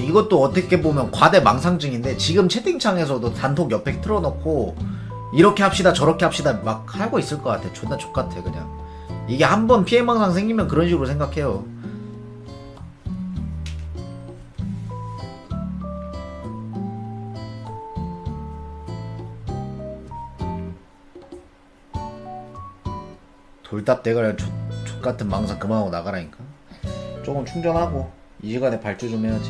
이것도 어떻게 보면 과대 망상증인데 지금 채팅창에서도 단톡 옆에 틀어놓고 이렇게 합시다 저렇게 합시다 막 하고 있을 것 같아. 존나 족같아 그냥. 이게 한번 피해망상 생기면 그런 식으로 생각해요. 돌답 대가리 족같은 망상 그만하고 나가라니까. 조금 충전하고 이 시간에 발주 좀 해야지.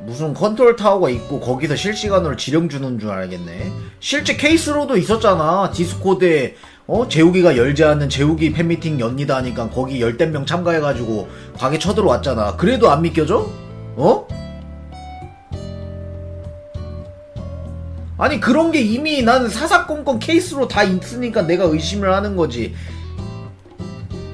무슨 컨트롤 타워가 있고 거기서 실시간으로 지령 주는 줄 알겠네. 실제 케이스로도 있었잖아. 디스코드에 재욱이가 열지 않는 재욱이 팬미팅 연니다 하니까 거기 열댓 명 참가해가지고 가게 쳐들어왔잖아. 그래도 안 믿겨져? 아니 그런 게 이미 나는 사사건건 케이스로 다 있으니까 내가 의심을 하는 거지.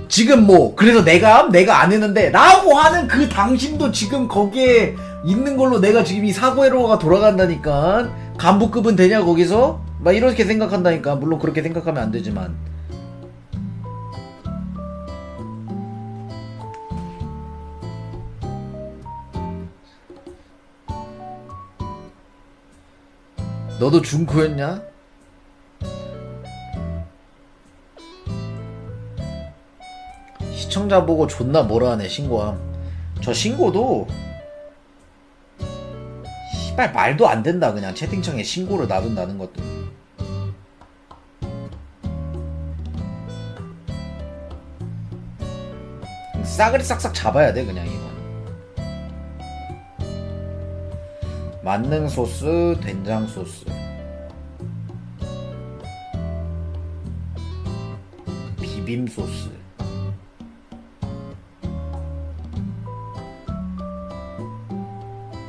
지금 뭐 그래서 내가 안 했는데 라고 하는 그 당신도 지금 거기에 있는 걸로 내가 지금 이 사고회로가 돌아간다니까. 간부급은 되냐 거기서? 막 이렇게 생각한다니까. 물론 그렇게 생각하면 안 되지만. 너도 중코였냐? 시청자 보고 존나 뭐라 하네. 신고함. 저 신고도 씨발 말도 안 된다. 그냥 채팅창에 신고를 놔둔다는 것도. 싸그리 싹싹 잡아야 돼 그냥 이건. 만능 소스, 된장 소스, 비빔 소스,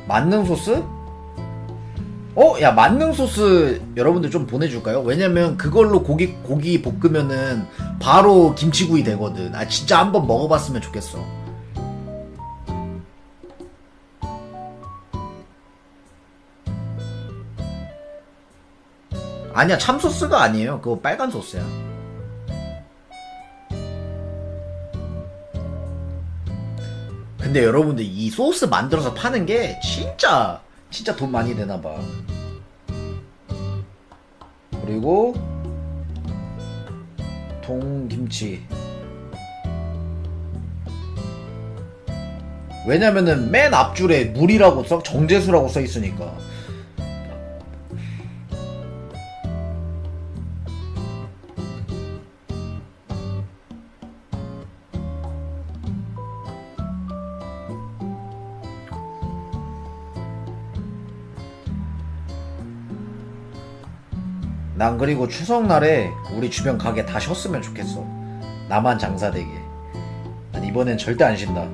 만능 소스? 야 만능 소스 여러분들 좀 보내줄까요? 왜냐면 그걸로 고기 볶으면은 바로 김치구이 되거든. 아 진짜 한번 먹어봤으면 좋겠어. 아니야 참소스가 아니에요. 그거 빨간 소스야. 근데 여러분들 이 소스 만들어서 파는 게 진짜 돈 많이 되나봐. 그리고 동김치. 왜냐면은 맨 앞줄에 물이라고 정제수라고 써있으니까. 난 그리고 추석날에 우리 주변 가게 다 쉬었으면 좋겠어. 나만 장사되게. 난 이번엔 절대 안 쉰다.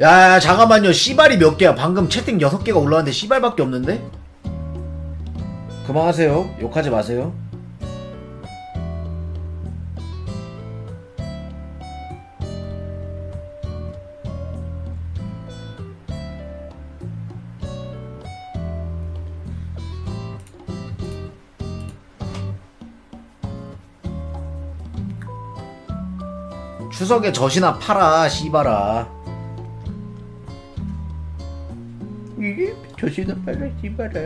야 잠깐만요. 씨발이 몇 개야? 방금 채팅 6개가 올라왔는데 씨발밖에 없는데? 그만하세요. 욕하지 마세요. 추석에 젖이나 팔아 씨발아. 이게 젖이나 팔아 씨발아.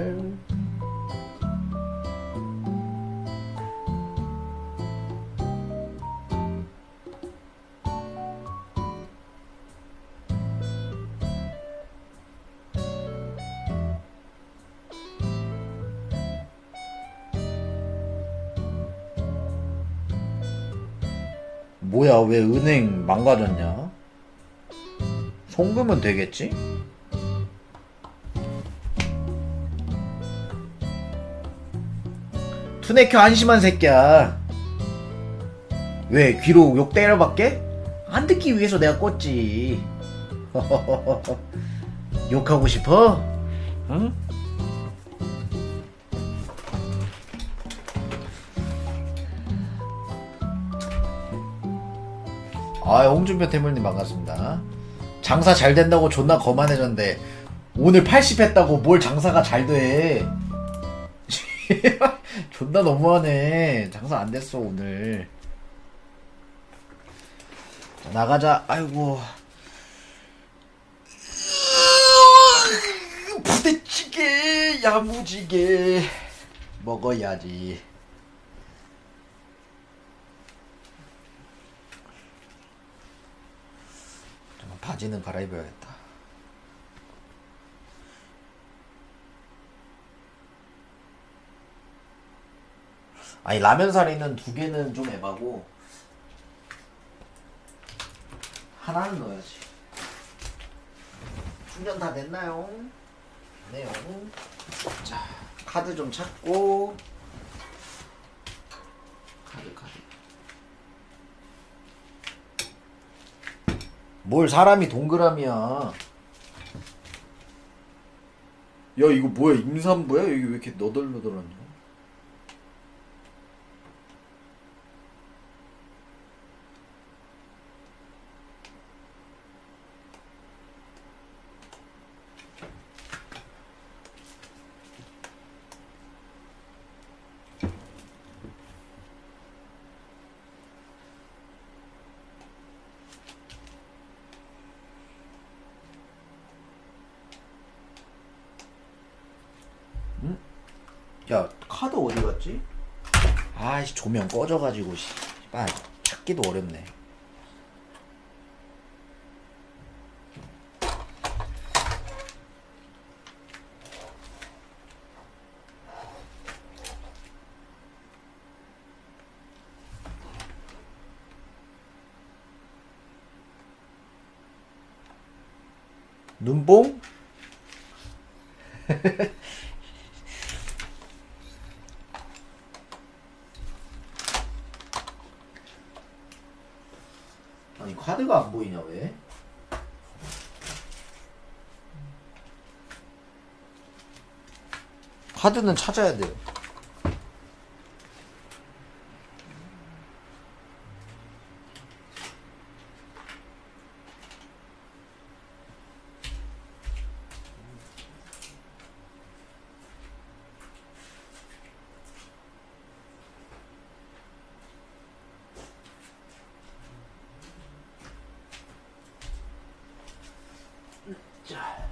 뭐야, 왜 은행 망가졌냐? 송금은 되겠지? 투네큐 한심한 새끼야. 왜 귀로 욕 때려박게? 안 듣기 위해서 내가 껐지. 욕하고 싶어? 응? 아, 홍준표 태물님 반갑습니다. 장사 잘 된다고 존나 거만해졌는데 오늘 80 했다고 뭘 장사가 잘 돼. 존나 너무하네. 장사 안 됐어 오늘. 자, 나가자. 아이고. 부대찌개 야무지게 먹어야지. 바지는 갈아입어야겠다. 아니, 라면 사리는 2개는 좀 에바고 하나는 넣어야지. 충전 다 됐나요? 네요. 자, 카드 좀 찾고. 카드. 뭘 사람이 동그라미야. 야, 이거 뭐야? 임산부야? 여기 왜 이렇게 너덜너덜하냐? 야, 카드 어디 갔지? 아이씨, 조명 꺼져가지고 씨발 찾기도 어렵네. 눈뽕? 아니, 카드가 안 보이냐 왜? 카드는 찾아야 돼요. 자,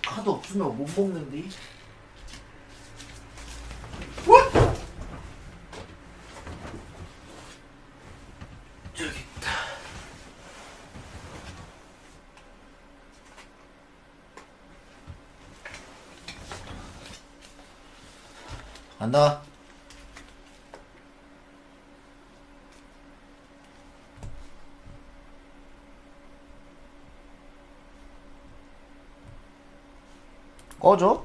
카드 없으면 못 먹는데. 저기 있다. 간다. 꺼져?